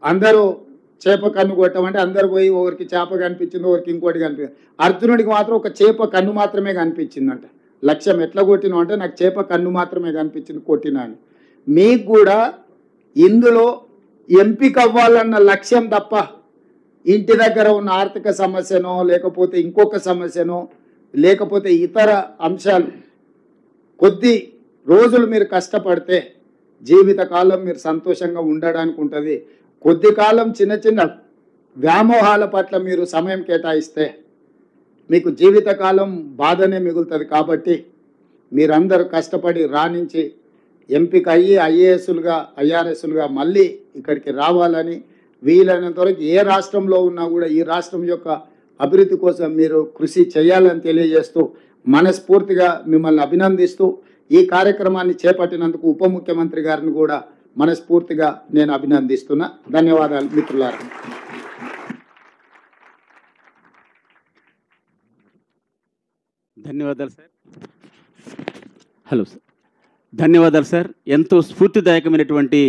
అందరూ చేప కన్ను కొట్టమంటే అందరు పోయి ఒకరికి చేప కనిపించింది, ఒకరికి ఇంకోటి కనిపించింది. అర్జునుడికి మాత్రం ఒక చేప కన్ను మాత్రమే కనిపించిందంట. లక్ష్యం ఎట్లా కొట్టినా అంటే నాకు చేప కన్ను మాత్రమే కనిపించింది, కొట్టినా అని. మీకు కూడా ఇందులో ఎంపిక అవ్వాలన్న లక్ష్యం తప్ప ఇంటి దగ్గర ఉన్న ఆర్థిక సమస్యనో, లేకపోతే ఇంకొక సమస్యనో, లేకపోతే ఇతర అంశాలు, కొద్ది రోజులు మీరు కష్టపడితే జీవితకాలం మీరు సంతోషంగా ఉండడానికి ఉంటుంది. కొద్ది కాలం చిన్న చిన్న వ్యామోహాల పట్ల మీరు సమయం కేటాయిస్తే మీకు జీవితకాలం బాధనే మిగులుతుంది. కాబట్టి మీరందరూ కష్టపడి రాణించి ఎంపిక అయ్యి ఐఏఎస్లుగా, ఐఆర్ఎస్లుగా మళ్ళీ ఇక్కడికి రావాలని, వీలైనంత వరకు ఏ రాష్ట్రంలో ఉన్నా కూడా ఈ రాష్ట్రం యొక్క అభివృద్ధి కోసం మీరు కృషి చేయాలని తెలియజేస్తూ మనస్ఫూర్తిగా మిమ్మల్ని అభినందిస్తూ ఈ కార్యక్రమాన్ని చేపట్టినందుకు ఉప ముఖ్యమంత్రి గారిని కూడా మనస్ఫూర్తిగా నేను అభినందిస్తున్నా. ధన్యవాదాలు మిత్రులారా. ధన్యవాదాలు సార్. హలో సార్, ధన్యవాదాలు సార్. ఎంతో స్ఫూర్తిదాయకమైనటువంటి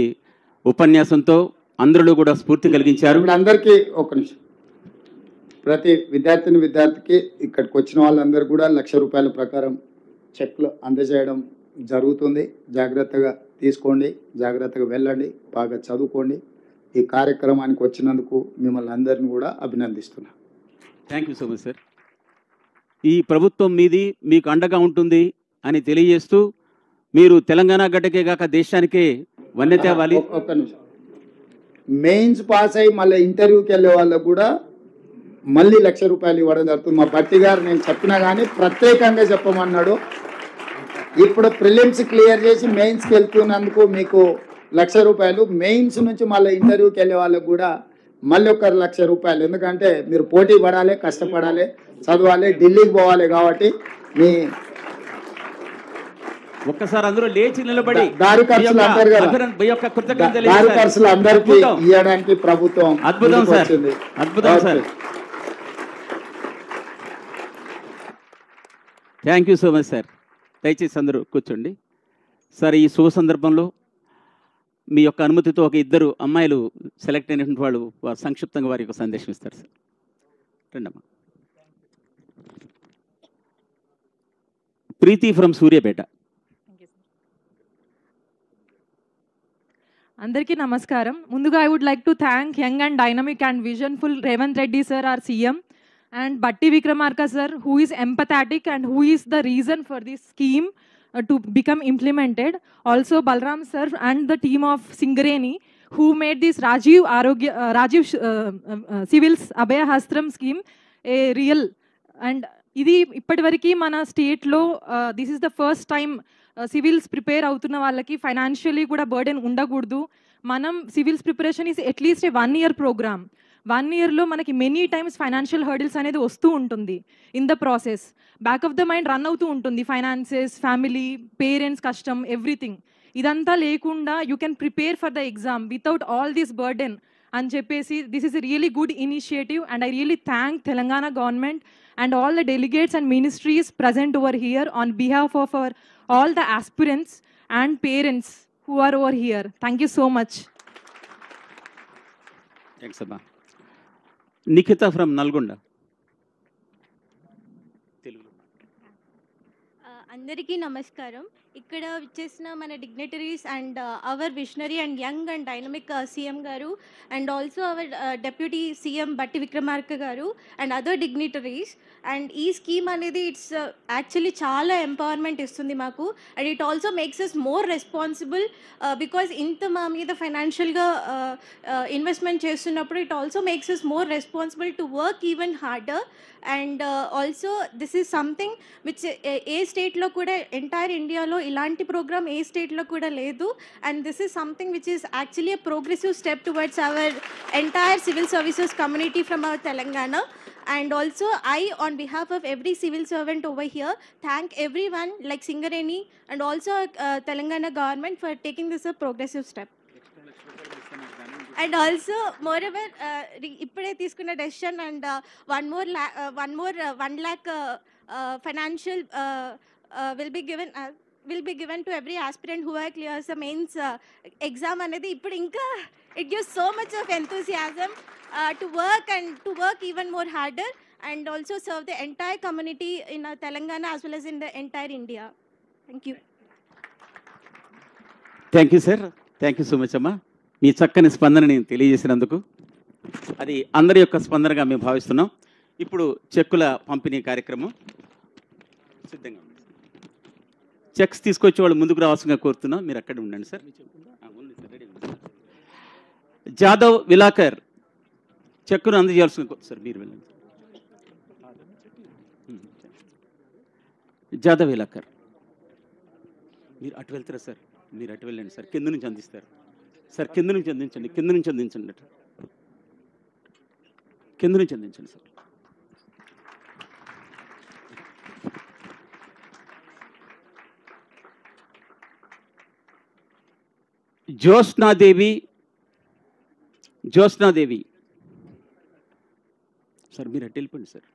ఉపన్యాసంతో అందరిలో కూడా స్ఫూర్తి కలిగించారు. ఇప్పుడు అందరికీ ఒక నిమిషం, ప్రతి విద్యార్థికి ఇక్కడికి వచ్చిన వాళ్ళందరూ కూడా ₹1,00,000 ప్రకారం చెక్లు అందజేయడం జరుగుతుంది. జాగ్రత్తగా తీసుకోండి, జాగ్రత్తగా వెళ్ళండి, బాగా చదువుకోండి. ఈ కార్యక్రమానికి వచ్చినందుకు మిమ్మల్ని అందరిని కూడా అభినందిస్తున్నా. Thank you so much sir. ఈ ప్రభుత్వం మీది, మీకు అండగా ఉంటుంది అని తెలియజేస్తూ మీరు తెలంగాణ గడ్డకే కాక దేశానికే వన్నె తేవాలి. ఒక్క నిమిషం, మెయిన్స్ పాస్ అయ్యి మళ్ళీ ఇంటర్వ్యూకి వెళ్ళే వాళ్ళకు కూడా మళ్ళీ ₹1,00,000 ఇవ్వడం జరుగుతుంది. మా భట్టి గారు నేను చెప్పినా కానీ ప్రత్యేకంగా చెప్పమన్నాడు. ఇప్పుడు ప్రిలిమ్స్ క్లియర్ చేసి మెయిన్స్కి వెళ్తున్నందుకు మీకు ₹1,00,000, మెయిన్స్ నుంచి మళ్ళీ ఇంటర్వ్యూకి వెళ్ళే వాళ్ళకు కూడా మళ్ళీ ఒక ₹1,00,000. ఎందుకంటే మీరు పోటీ పడాలి, కష్టపడాలి, చదవాలి, ఢిల్లీకి పోవాలి. కాబట్టి మీ ఒక్కసారి అందరూ లేచి నిలబడి దారి ఖర్చులు అంటారు కదా, దారి ఖర్చులు అందరికీ ఇవ్వడానికి ప్రభుత్వం అద్భుతం సార్, అద్భుతం sir. Thank you so much sir. దయచేసి అందరూ కూర్చోండి. సార్, ఈ శుభ సందర్భంలో మీ యొక్క అనుమతితో ఒక ఇద్దరు అమ్మాయిలు సెలెక్ట్ అయినటువంటి వాళ్ళు సంక్షిప్తంగా వారి యొక్క సందేశం ఇస్తారు సార్. రండమ్మా. ప్రీతి ఫ్రమ్ సూర్యాపేట. అందరికీ నమస్కారం. ముందుగా I would like to thank young and dynamic and visionful Revanth Reddy sir, our CM, and Batti Vikramarka sir, who is empathetic and who is the reason for this scheme to become implemented. Also Balram sir and the team of Singareni, who made this Rajiv Civils Abhaya Hastram scheme a real. And ఇది ఇప్పటివరకు మన స్టేట్లో this is the first time civils prepare అవుతున్న వాళ్ళకి financially కూడా burden ఉండకూడదు. మనం civils preparation is at least a 1 year program. 1 yearలో మనకి మెనీ టైమ్స్ ఫైనాన్షియల్ హర్డిల్స్ అనేది వస్తూ ఉంటుంది. In the process back of the mind run అవుతూ ఉంటుంది, ఫైనాన్సెస్, ఫ్యామిలీ, పేరెంట్స్ కష్టం, ఎవ్రీథింగ్. ఇదంతా లేకుండా you can prepare for the exam without all this burden అని చెప్పేసి this is a really good initiative. And I really thank Telangana government and all the delegates and ministries present over here on behalf of all the aspirants and parents who are over here. Thank you so much. Thanks, Abba. Nikita from Nalgonda. అందరికీ నమస్కారం. ఇక్కడ వచ్చేసిన మన dignitaries and our visionary and young and dynamic CM గారు and also our deputy CM Bhatti Vikramarka గారు and other dignitaries. And ఈ scheme అనేది it's actually చాలా ఎంపవర్మెంట్ ఇస్తుంది మాకు. And it also makes us more responsible because ఇంత మా మీద ఫైనాన్షియల్గా ఇన్వెస్ట్మెంట్ చేస్తున్నప్పుడు it also makes us more responsible to work even harder. And also this is something which a స్టేట్లో కూడా ఎంటైర్ ఇండియాలో ఇలాంటి ప్రోగ్రామ్ ఏ స్టేట్లో కూడా లేదు. And this is something which is actually a progressive step towards our entire civil services community from our Telangana. And also I, on behalf of every civil servant over here, thank everyone like Singareni and also Telangana government for taking this a progressive step. And also moreover ippade తీసుకున్న decision and one more 1 lakh financial will be given to every aspirant who clears the mains exam అనేది ఇప్పుడు ఇంకా it gives so much of enthusiasm to work even more harder and also serve the entire community in Telangana as well as in the entire India. Thank you. Thank you, sir. Thank you so much, అమ్మా. మీ చక్కని స్పందనని తెలియజేసినందుకు అది అందరి యొక్క స్పందనగా మేము భావిస్తున్నాం. ఇప్పుడు చెక్కుల పంపిణీ కార్యక్రమం సిద్ధంగా ఉంది. చెక్స్ తీసుకొచ్చే వాళ్ళు ముందుకు రావాల్సిందిగా కోరుతున్నాం. మీరు అక్కడే ఉండండి సార్. జాదవ్ విలాకర్ చెక్కును అందజేయాల్సిన సార్ మీరు వెళ్ళండి. జాదవ్ విలాకర్ మీరు అటు వెళ్తారా సార్? మీరు అటు వెళ్ళండి సార్. కింద నుంచి అందిస్తారు సార్. కింద నుంచి అందించండి. కింద నుంచి అందించండి సార్. జ్యోత్స్నాదేవి సార్ మీరు అటు వెళ్ళిపోండి సార్.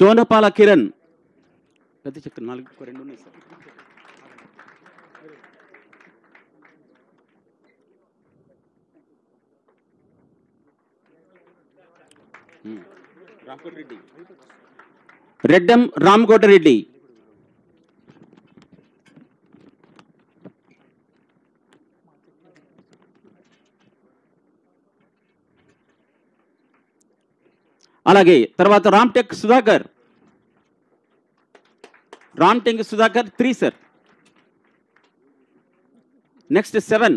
దోనపాల కిరణ్ పెద్ద చక్కెర 4 ఉన్నాయి సార్. రెడ్డం రామకోటరెడ్డి అలాగే తర్వాత Ramtek Sudhakar 3 sir. Next 7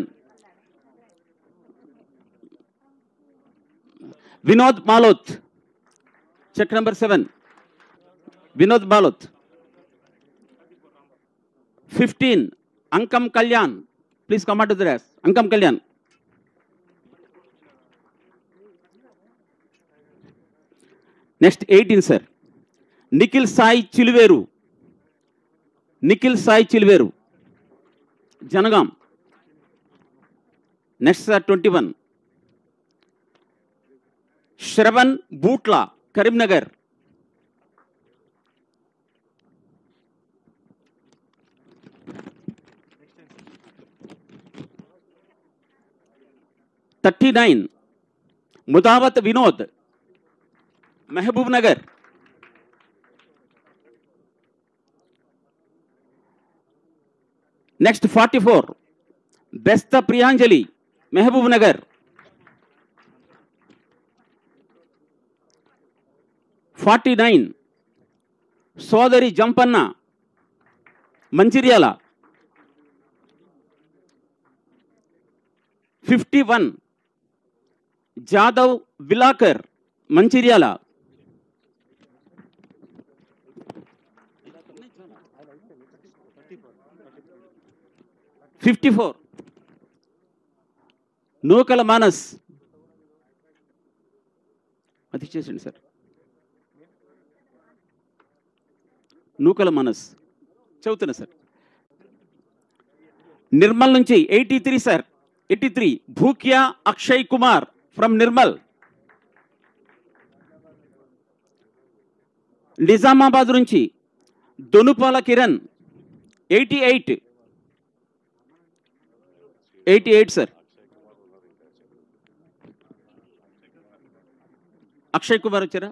Vinod Maloth check number 7 Vinod Maloth. 15 Ankam Kalyan please come to the desk. Ankam Kalyan. Next 18 sir Nikhil Sai Chiluveru Jangaon. Next sir 21. Shravan Bootla, Karimnagar. '39 Mudavath Vinod, Mahbubnagar. Next 44 Bestha Priyanjali, Mahbubnagar. 49 Sodari Jampanna, Mancherial. 51 Jadhav విలాకర్, Mancherial. 54 నూకల మానస్, అది చేసండి సార్. నూకల మానస్ చదువుతున్నా సార్. నిర్మల్ నుంచి 83 సార్. 83 భూక్యా అక్షయ్ కుమార్ ఫ్రమ్ నిర్మల్. నిజామాబాద్ నుంచి దొనుపాల కిరణ్ 88 సార్. అక్షయ్ కుమార్ వచ్చారా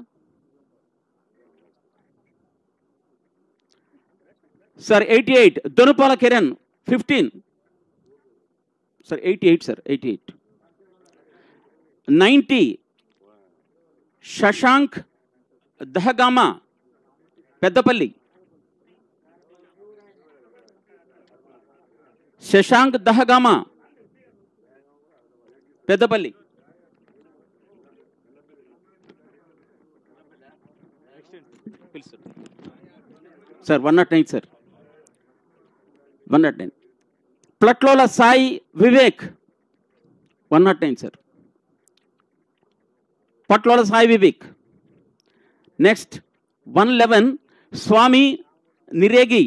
sir? 88 Donupala Kiran 15 sir. 88 sir. 88 90 Shashank Dahagama, Peddapalli. Shashank Dahagama, Peddapalli. Sir 109 sir. 109 Patlola Sai Vivek 109 sir. Patlola Sai Vivek. Next 111 Swamy Niregi,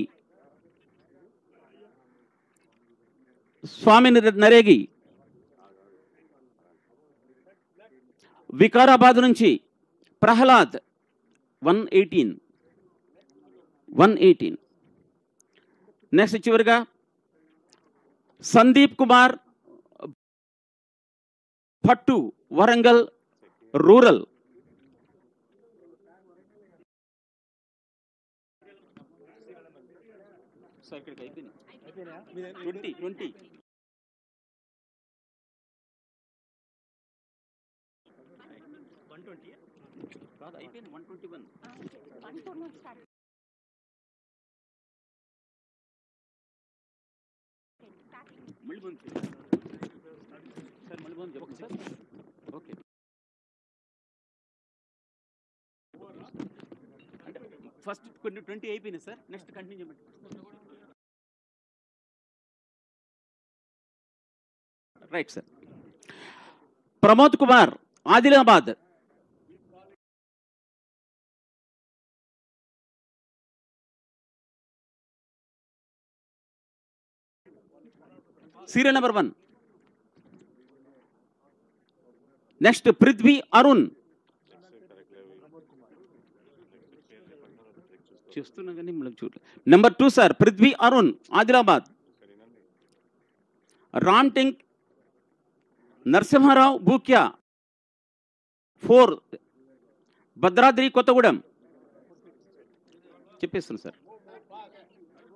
Swamy Naregi. Vikarabad నుంచి ప్రహ్లాద్ 118. నెక్స్ట్ చివరిగా సందీప్ కుమార్ భట్టు, వరంగల్ రూరల్. సార్ ఇక్కడికి అయిపోయింది. 20 కాదు, అయిపోయింది. 121 మళ్ళీ బంద్ సార్. మళ్ళీ బంద్ చెప్పండి సార్. ఓకే అంటే ఫస్ట్ కొన్ని 20 అయిపోయినాయి సార్. నెక్స్ట్ కంటిన్యూ చేయమండి. Right sir. Pramod Kumar, Adilabad. Serial number 1. Next Prithvi Arun. చూస్తున్నా కానీ చూడలేదు. Number 2 sir Prithvi Arun, Adilabad. రామ్టింగ్ నరసింహారావు భూక్యా 4 భద్రాద్రి కొత్తగూడెం. చెప్పేస్తున్నా సార్.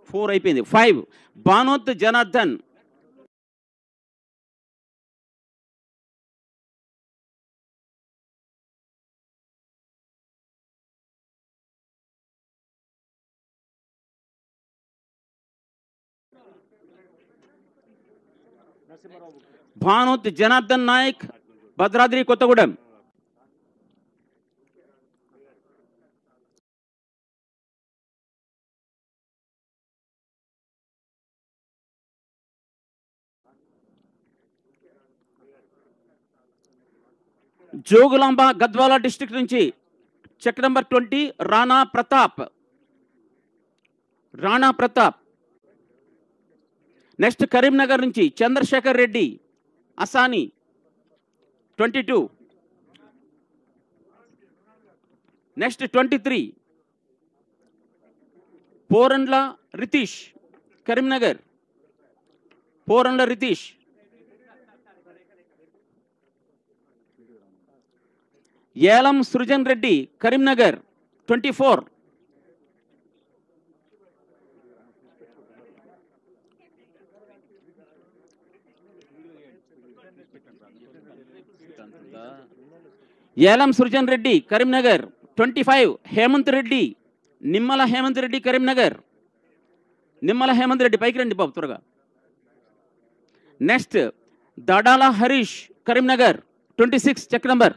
4 అయిపోయింది. 5 బానోత్ జనార్దన్, భానోత్ జనార్దన్ నాయక్, భద్రాద్రి కొత్తగూడెం. జోగులాంబ గద్వాల డిస్ట్రిక్ట్ నుంచి check number 20 Rana Pratap. Next Karimnagar నుంచి చంద్రశేఖర్ రెడ్డి అసాని 22. నెక్స్ట్ 23 పోరండ్ల రితీష్ కరీంనగర్. పోరండ్ల రితీష్. ఏలం సృజన్ రెడ్డి కరీంనగర్ 24. ఏలం సృజన్ రెడ్డి కరీంనగర్ 25. హేమంత్ రెడ్డి నిమ్మల హేమంత్ రెడ్డి కరీంనగర్. నిమ్మల హేమంత్ రెడ్డి పైకి రండి బాబు త్వరగా. Next Dadala Harish Karimnagar 26 check number.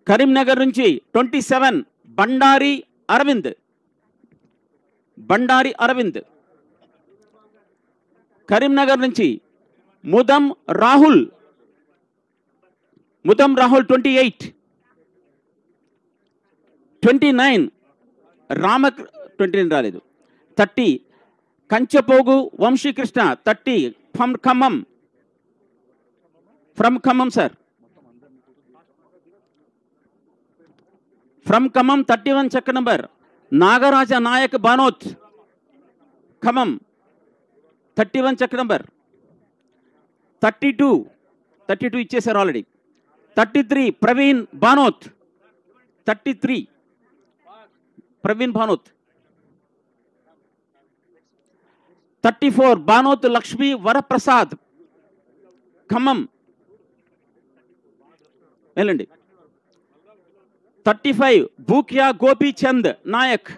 Karimnagar నుంచి 27 బండారి అరవింద్. బండారి అరవింద్. కరీంనగర్ నుంచి ముదం రాహుల్. ముదం రాహుల్ 28. 29 29 రాలేదు. 30 Kanchapogu Vamshikrishna 30 from Khammam. From Khammam sir. From Khammam 31 check number. Nagaraja Nayak Banoth Khammam 31 check number. 32 ఇచ్చేశారు ఆల్రెడీ. 33 ప్రవీణ్ బానోత్. 33 ప్రవీణ్ బానోత్. 34 బానోత్ లక్ష్మీ వరప్రసాద్ ఖమ్మం. వెళ్ళండి. 35 భూక్యా గోపీచంద్ నాయక్.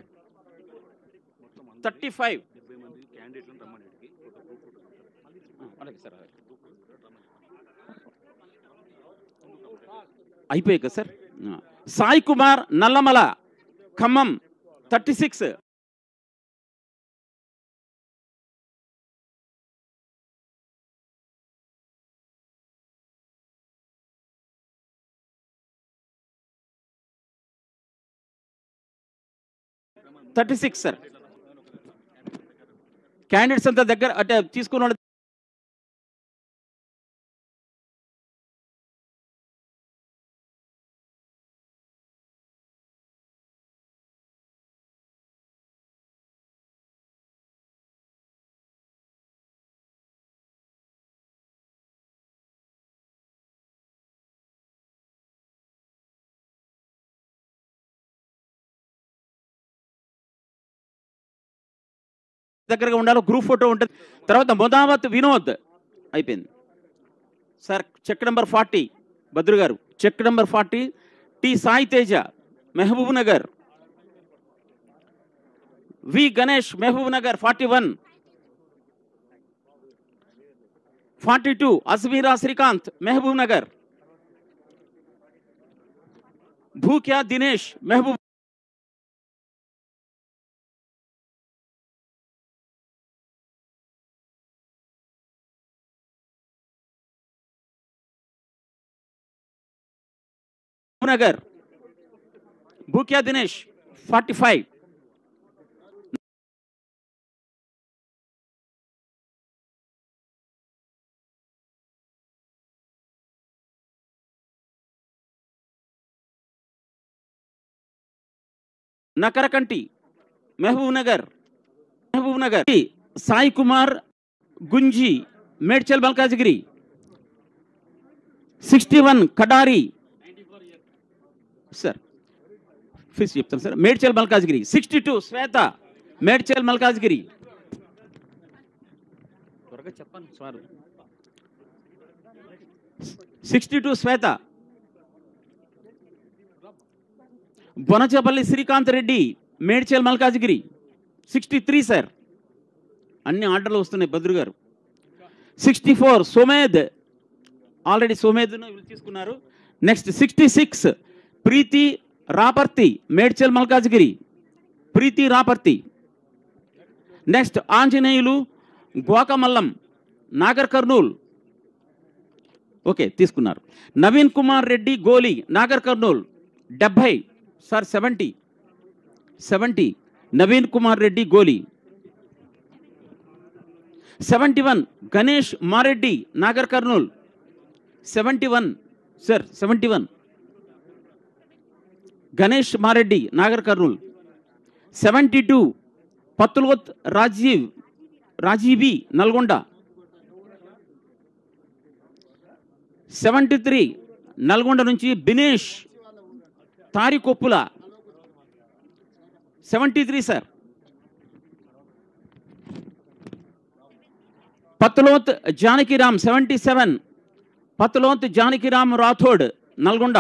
35 అయిపోయాయి కదా sir. Sai Kumar Nallamala Khammam 36. Sir candidates అంతా దగ్గర అంటే తీసుకున్న వాళ్ళు దగ్గరగా ఉండాలి. గ్రూప్ ఫోటో ఉంటుంది. తర్వాత ముదావత్ వినోద్ అయిపోయింది సార్. చెక్ నెంబర్ 40 భద్రు గారు. Check number 40 T Sai Teja Mahbubnagar. V Ganesh Mahbubnagar 41. 42 Ajmeera Srikanth Mahbubnagar. Bhukya Dinesh Mahbubnagar. Bhukya Dinesh 45. Nakarakanti Mahbubnagar. Sai Kumar Gunji Medchal Malkajgiri. 61 Kadari sir. Fee చెప్తాను సార్. మేడ్చల్ మల్కాజ్గిరి. 62 శ్వేత మేడ్చల్ మల్కాజ్గిరి. త్వరగా చెప్పండి సార్. 62 శ్వేత. బొనచపల్లి శ్రీకాంత్ రెడ్డి మేడ్చల్ మల్కాజ్గిరి. 63 సార్. అన్ని ఆర్డర్లు వస్తున్నాయి భద్రు గారు. 64 సోమేద్. ఆల్రెడీ సోమేద్ తీసుకున్నారు. నెక్స్ట్ 66 ప్రీతి రాపర్తి మేడ్చల్ మల్కాజ్గిరి. ప్రీతి రాపర్తి. నెక్స్ట్ ఆంజనేయులు గోకమల్లం నాగర్ కర్నూల్. ఓకే తీసుకున్నారు. నవీన్ కుమార్ రెడ్డి గోలి Nagar Kurnool 70 sir. 70 70. Naveen Kumar Reddy, Goli. 71. Ganesh Mareddy, Nagar Karnool. 71. Sir, 71. Ganesh Mareddy, Nagar Karnool. 72. Patulot Rajivi, Nalgonda. 73. Nalgonda నుంచి బినేష్ తారికొప్పుల. 73 సార్. పత్లోత్ జానకిరామ్ 77. పత్లోత్ జానకిరామ్ రాథోడ్, నల్గొండ.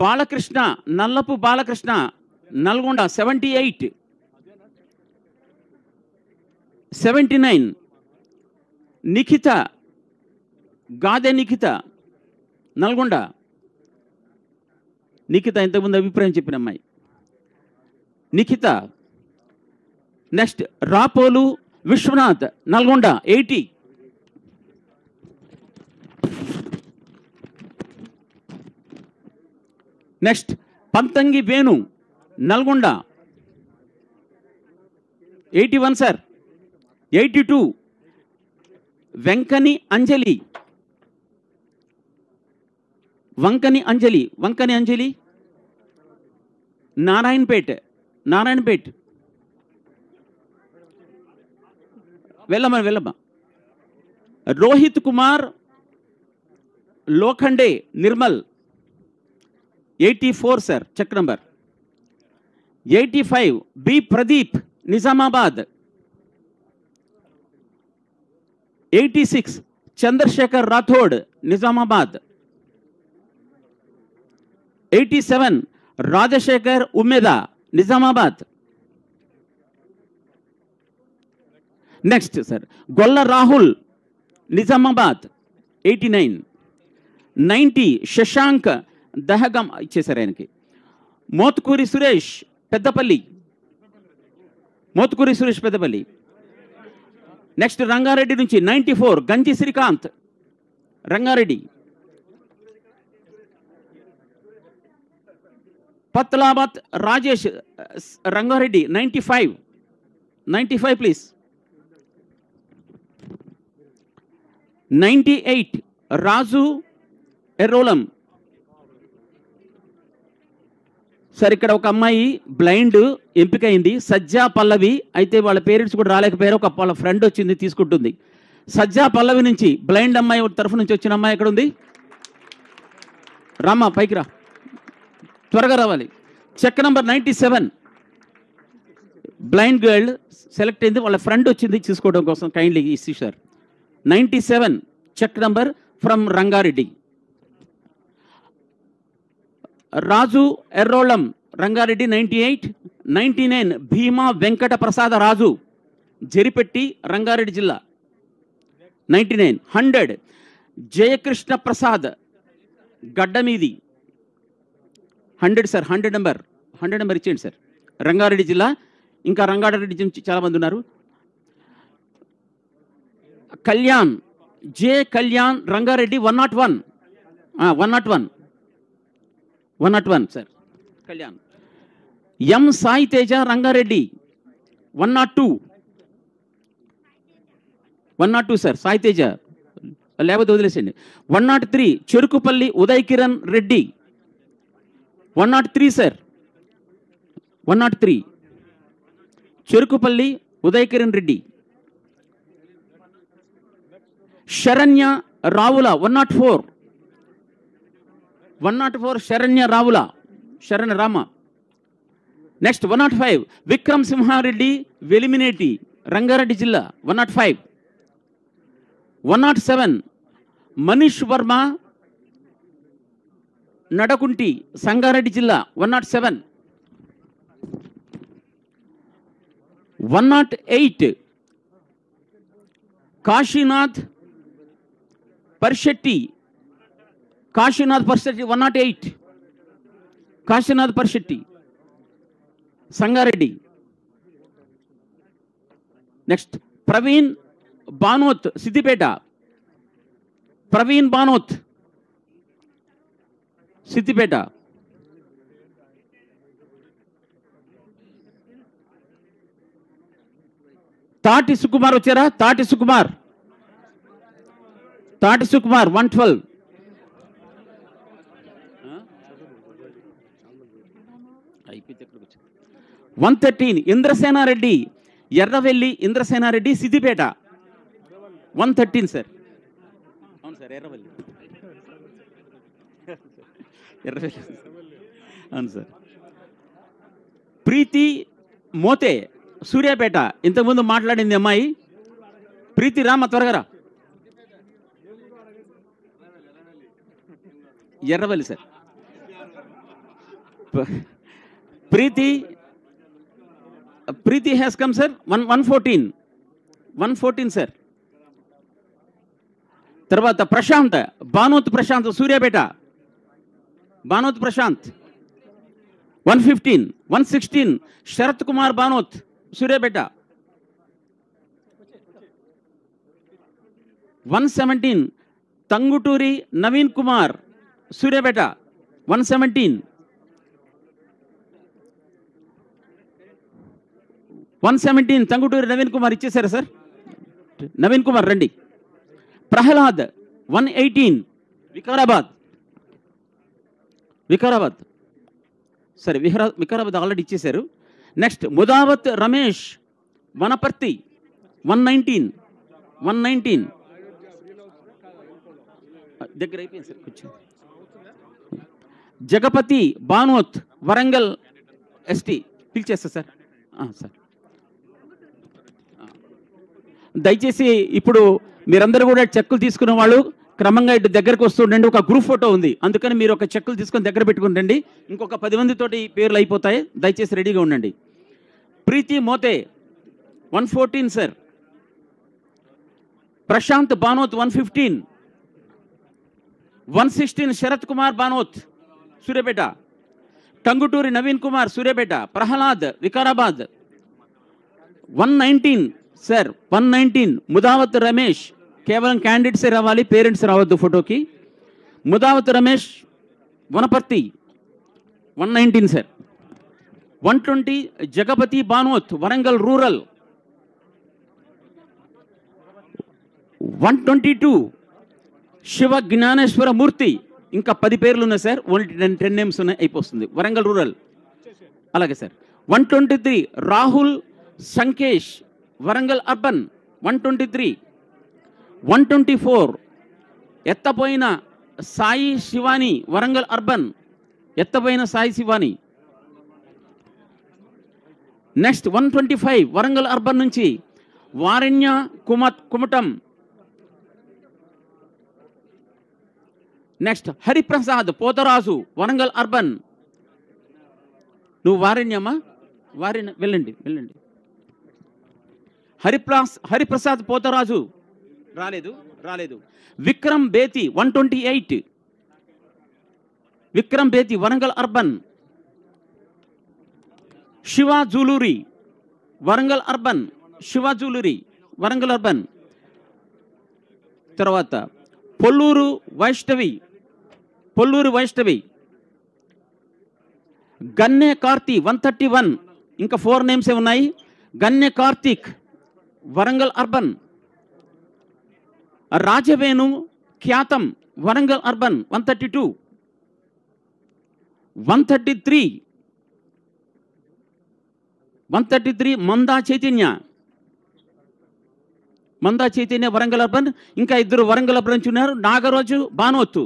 బాలకృష్ణ, నల్లపు బాలకృష్ణ, నల్గొండ 78. 79. నిఖిత, గాదె నిఖిత, నల్గొండ. నిఖిత ఇంతకుముందు అభిప్రాయం చెప్పిన అమ్మాయి Nikitha. Next Rapolu Vishwanath, Nalgonda 80. Next Panthangi Venu, Nalgonda 81 sir. 82. Venkani Anjali, Vankani Anjali, Narayanpet. వెళ్ళమ్మా. Rohit Kumar Lokhande, Nirmal 84 sir, check number. 85. B Pradeep, Nizamabad. 86. Chandrashekar Rathod, Nizamabad. 87. Rajashekar Ummeda, Nizamabad. Next sir Golla Rahul, Nizamabad 89. 90. Shashank Dahagam ఇచ్చేశారు ఆయనకి. Mothkuri Suresh Peddapalli. Next Rangareddy నుంచి 94. గంజి శ్రీకాంత్, రంగారెడ్డి. పత్లాబాద్ రాజేష్, రంగారెడ్డి 95. 95 ప్లీజ్. 98. రాజు ఎర్రోలం. సార్ ఇక్కడ ఒక అమ్మాయి బ్లైండ్ ఎంపికైంది, సజ్జా పల్లవి. అయితే వాళ్ళ పేరెంట్స్ కూడా రాలేకపోయారు. వాళ్ళ ఫ్రెండ్ వచ్చింది, తీసుకుంటుంది. సజ్జా పల్లవి నుంచి బ్లైండ్ అమ్మాయి తరఫు నుంచి వచ్చిన అమ్మాయి ఎక్కడ ఉంది? రామ్మా, పైకి రా, త్వరగా రావాలి. Check number 97. Blind girl select అయింది, వాళ్ళ ఫ్రెండ్ వచ్చింది తీసుకోవడం కోసం. కైండ్లీ ఇసి sir. 97 check number from Rangareddy. Raju Errolam, Rangareddy 98. 99 Bhima Venkata Prasada Raju, Jaripetti, Rangareddy జిల్లా 99. 100 జయకృష్ణ ప్రసాద్, గడ్డమీది. 100 సార్, 100 నెంబర్ ఇచ్చేయండి సార్, రంగారెడ్డి జిల్లా. ఇంకా రంగారెడ్డి నుంచి చాలామంది ఉన్నారు. Kalyan, J Kalyan, Rangareddy 101. 101 sir, Kalyan. M Sai Teja, Rangareddy 102 sir, Sai Teja లేకపోతే వదిలేసండి. 103 చెరుకుపల్లి ఉదయ్ కిరణ్ రెడ్డి 103 సార్. 103 చెరుకుపల్లి ఉదయ్ కిరణ్ రెడ్డి. శరణ్య రావుల 104 శరణ్య రావుల, శరణ్య రామ. నెక్స్ట్ 105 విక్రమ్ సింహారెడ్డి వెలిమినేటి, రంగారెడ్డి జిల్లా 105. 107 మనీష్ వర్మ నడకుంటి, సంగారెడ్డి జిల్లా 107. 108 కాశీనాథ్ పరిశెట్టి 108 కాశీనాథ్ పరిశెట్టి, సంగారెడ్డి. నెక్స్ట్ ప్రవీణ్ బానోత్, సిద్దిపేట. ప్రవీణ్ బానోత్, సిద్దిపేట. తాటి సుకుమార్ వచ్చారా? తాటి సుకుమార్ 112. 113 ఇంద్రసేనారెడ్డి, ఎర్రవెల్లి ఇంద్రసేనారెడ్డి, సిద్దిపేట 113 సార్. అవును సార్, ఎర్రవెల్లి అవును సార్. ప్రీతి మోతే సూర్యాపేట, ఇంతకుముందు మాట్లాడింది అమ్మాయి. ప్రీతి రామ త్వరగా రా. Erravalli sir. Preethi has come sir. 114 sir. తర్వాత ప్రశాంత్, బానోత్ ప్రశాంత్ సూర్యాపేట, బానోత్ ప్రశాంత్ 115. 116 శరత్ కుమార్ బానోత్ సూర్యాపేట. 117 తంగుటూరి నవీన్ కుమార్ సూర్యాపేట 117. 117 తంగుటూరి నవీన్ కుమార్ ఇచ్చేసారా సార్? నవీన్ కుమార్ రండి. ప్రహ్లాద్ 118 వికారాబాద్ సరే, వికారాబాద్ ఆల్రెడీ ఇచ్చేశారు. నెక్స్ట్ ముదావత్ రమేష్ వనపర్తి 119 దగ్గర అయిపోయింది సార్. కొంచెం జగపతి బానోత్ వరంగల్ ఎస్టీ పిలిచేస్తా సార్. సార్ దయచేసి ఇప్పుడు మీరందరూ కూడా చెక్కులు తీసుకున్న వాళ్ళు క్రమంగా ఇటు దగ్గరకు వస్తుండండి. ఒక గ్రూప్ ఫోటో ఉంది, అందుకని మీరు ఒక చెక్కులు తీసుకొని దగ్గర పెట్టుకుని రండి. ఇంకొక 10 మందితోటి పేర్లు అయిపోతాయి, దయచేసి రెడీగా ఉండండి. ప్రీతి మోతే 114 సార్. ప్రశాంత్ బానోత్ 115. 116 శరత్ కుమార్ బానోత్ సూర్యాపేట. టంగుటూరి నవీన్ కుమార్ సూర్యాపేట. ప్రహ్లాద్ వికారాబాద్ 119 సార్. 119 ముదావత్ రమేష్, కేవలం క్యాండిడేట్సే రావాలి, పేరెంట్స్ రావద్దు ఫోటోకి. ముదావత్ రమేష్ వనపర్తి 119 సార్. 120 జగపతి బానోత్ వరంగల్ రూరల్. 122 శివ జ్ఞానేశ్వర మూర్తి, ఇంకా 10 పేర్లు ఉన్నాయి సార్, ఓన్లీ 10 నేమ్స్ ఉన్నాయి, అయిపోతుంది. వరంగల్ రూరల్ అలాగే sir. 123 Rahul Sankesh Warangal urban 123. 124 Ettapoyina Sai Shivani Warangal urban, Ettapoyina Sai Shivani. Next 125 Warangal urban నుంచి వారణ్య కుమటం. Next Hariprasad Potharaju Warangal urban. నువ్వు వారణ్యమ్మా, వారణ్య వెళ్ళండి. హరిప్రసాద్ పోతరాజు రాలేదు. విక్రమ్ బేతి 128. విక్రమ్ బేతి వరంగల్ అర్బన్. శివ జూలూరి వరంగల్ అర్బన్. తర్వాత పొల్లూరు వైష్ణవి. గన్నె కార్తీ 131. ఇంకా 4 నేమ్సే ఉన్నాయి. Ganne Karthik Warangal urban. Rajavenu Khyatham Warangal urban 132. 133 Manda Chaitanya Warangal urban. ఇంకా 2 వరంగల్ అర్బన్ నుంచి ఉన్నారు. Nagaraju Banoth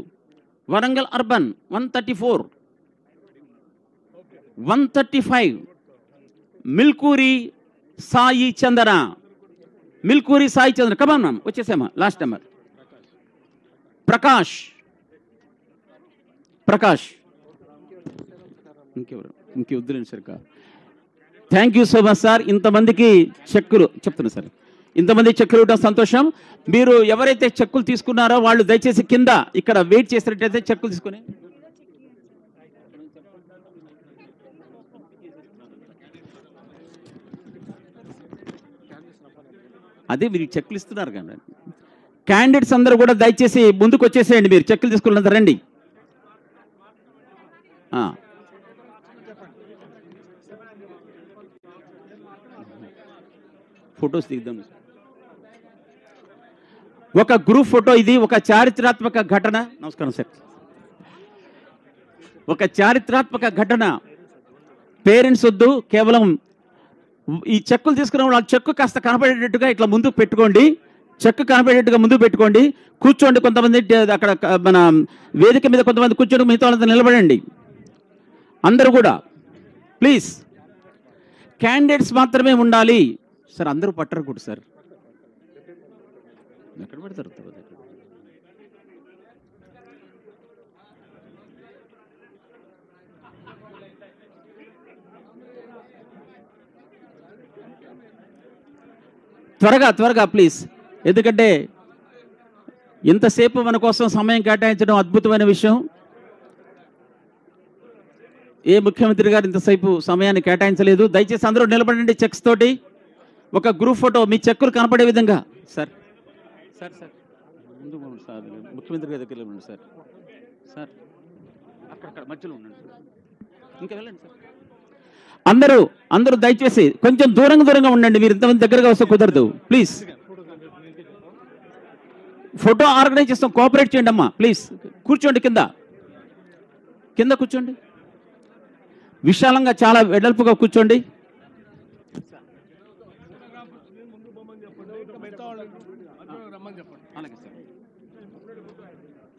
Warangal urban 134. 135 Milkuri Sai Chandana. Come on ma'am, వచ్చేసామా? Last number Prakash. ఇంకే వద్దులేండి sir. Thank you so much sir. ఇంతమందికి చెక్కులు చెప్తున్నా సార్, ఇంతమంది చెక్కులు ఇవ్వడం సంతోషం. మీరు ఎవరైతే చెక్కులు తీసుకున్నారో వాళ్ళు దయచేసి కింద ఇక్కడ వెయిట్ చేసినట్టయితే చెక్కులు తీసుకుని అదే మీరు చెక్కులు ఇస్తున్నారు కదా. క్యాండిడేట్స్ అందరూ కూడా దయచేసి ముందుకు వచ్చేసేయండి. మీరు చెక్కులు తీసుకున్నంత రండి. ఫొటోస్ దిగుదాం. ఒక గ్రూప్ ఫోటో ఇది, ఒక చారిత్రాత్మక ఘటన. నమస్కారం సార్. ఒక చారిత్రాత్మక ఘటన. పేరెంట్స్ వద్దు, కేవలం ఈ చెక్కులు తీసుకున్న వాళ్ళు చెక్కు కాస్త కనపడేటట్టుగా ఇట్లా ముందు పెట్టుకోండి, చెక్కు కనపడేట్టుగా ముందు పెట్టుకోండి. కూర్చోండి, కొంతమంది అక్కడ మన వేదిక మీద కొంతమంది కూర్చోండి, మిగతా వాళ్ళంతా నిలబడండి. అందరూ కూడా ప్లీజ్ క్యాండిడేట్స్ మాత్రమే ఉండాలి సార్. అందరూ పట్టరు కూడా సార్, ఎక్కడ పెడతారు? త్వరగా త్వరగా ప్లీజ్, ఎందుకంటే ఇంతసేపు మన కోసం సమయం కేటాయించడం అద్భుతమైన విషయం. ఏ ముఖ్యమంత్రి గారు ఇంతసేపు సమయాన్ని కేటాయించలేదు. దయచేసి అందరూ నిలబడండి చెక్స్ తోటి. ఒక గ్రూప్ ఫోటో మీ చెక్కులు కనపడే విధంగా. సార్ సార్ సార్ ముందు సార్, ముఖ్యమంత్రి గారి దగ్గర ఉండండి సార్. సార్ అక్కడ మధ్యలో ఉండండి సార్, ఇంకా వెళ్ళండి సార్. అందరూ అందరూ దయచేసి కొంచెం దూరంగా ఉండండి. మీరు ఇంతమంది దగ్గరగా వస్తే కుదరదు. ప్లీజ్ ఫోటో ఆర్గనైజ్ చేస్తాం, కోఆపరేట్ చేయండి అమ్మా ప్లీజ్. కూర్చోండి, కింద కూర్చోండి, విశాలంగా చాలా వెడల్పుగా కూర్చోండి.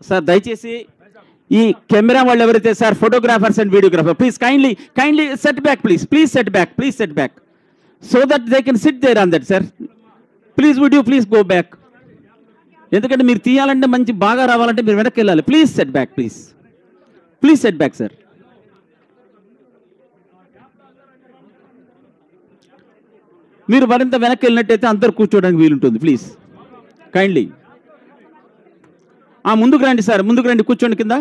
సార్ దయచేసి ఈ కెమెరా వాళ్ళు ఎవరైతే sir, photographers and videographer, please kindly set back, please set back so that they can sit there on that sir. Please go back. ఎందుకంటే మీరు తీయాలంటే మంచి బాగా రావాలంటే మీరు వెనక్కి వెళ్ళాలి. Please set back sir. మీరు మరింత వెనక్కి వెళ్ళినట్టయితే అందరు కూర్చోవడానికి వీలుంటుంది. ప్లీజ్ కైండ్లీ ముందుకు రండి సార్, ముందుకు రండి, కూర్చోండి కింద.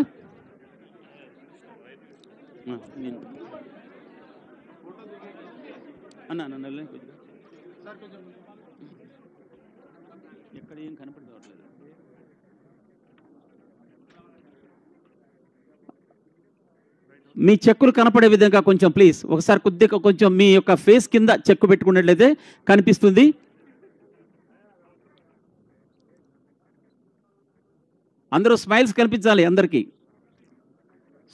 ఎక్కడ ఏం కనపడలేదు. మీ చెక్కులు కనపడే విధంగా కొంచెం ప్లీజ్ ఒకసారి కొద్దిగా కొంచెం మీ యొక్క ఫేస్ కింద చెక్కు పెట్టుకున్నట్లయితే కనిపిస్తుంది. అందరూ స్మైల్స్ కనిపించాలి అందరికీ.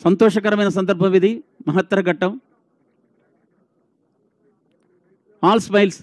సంతోషకరమైన సందర్భం ఇది, మహత్తర ఘట్టం. All smiles.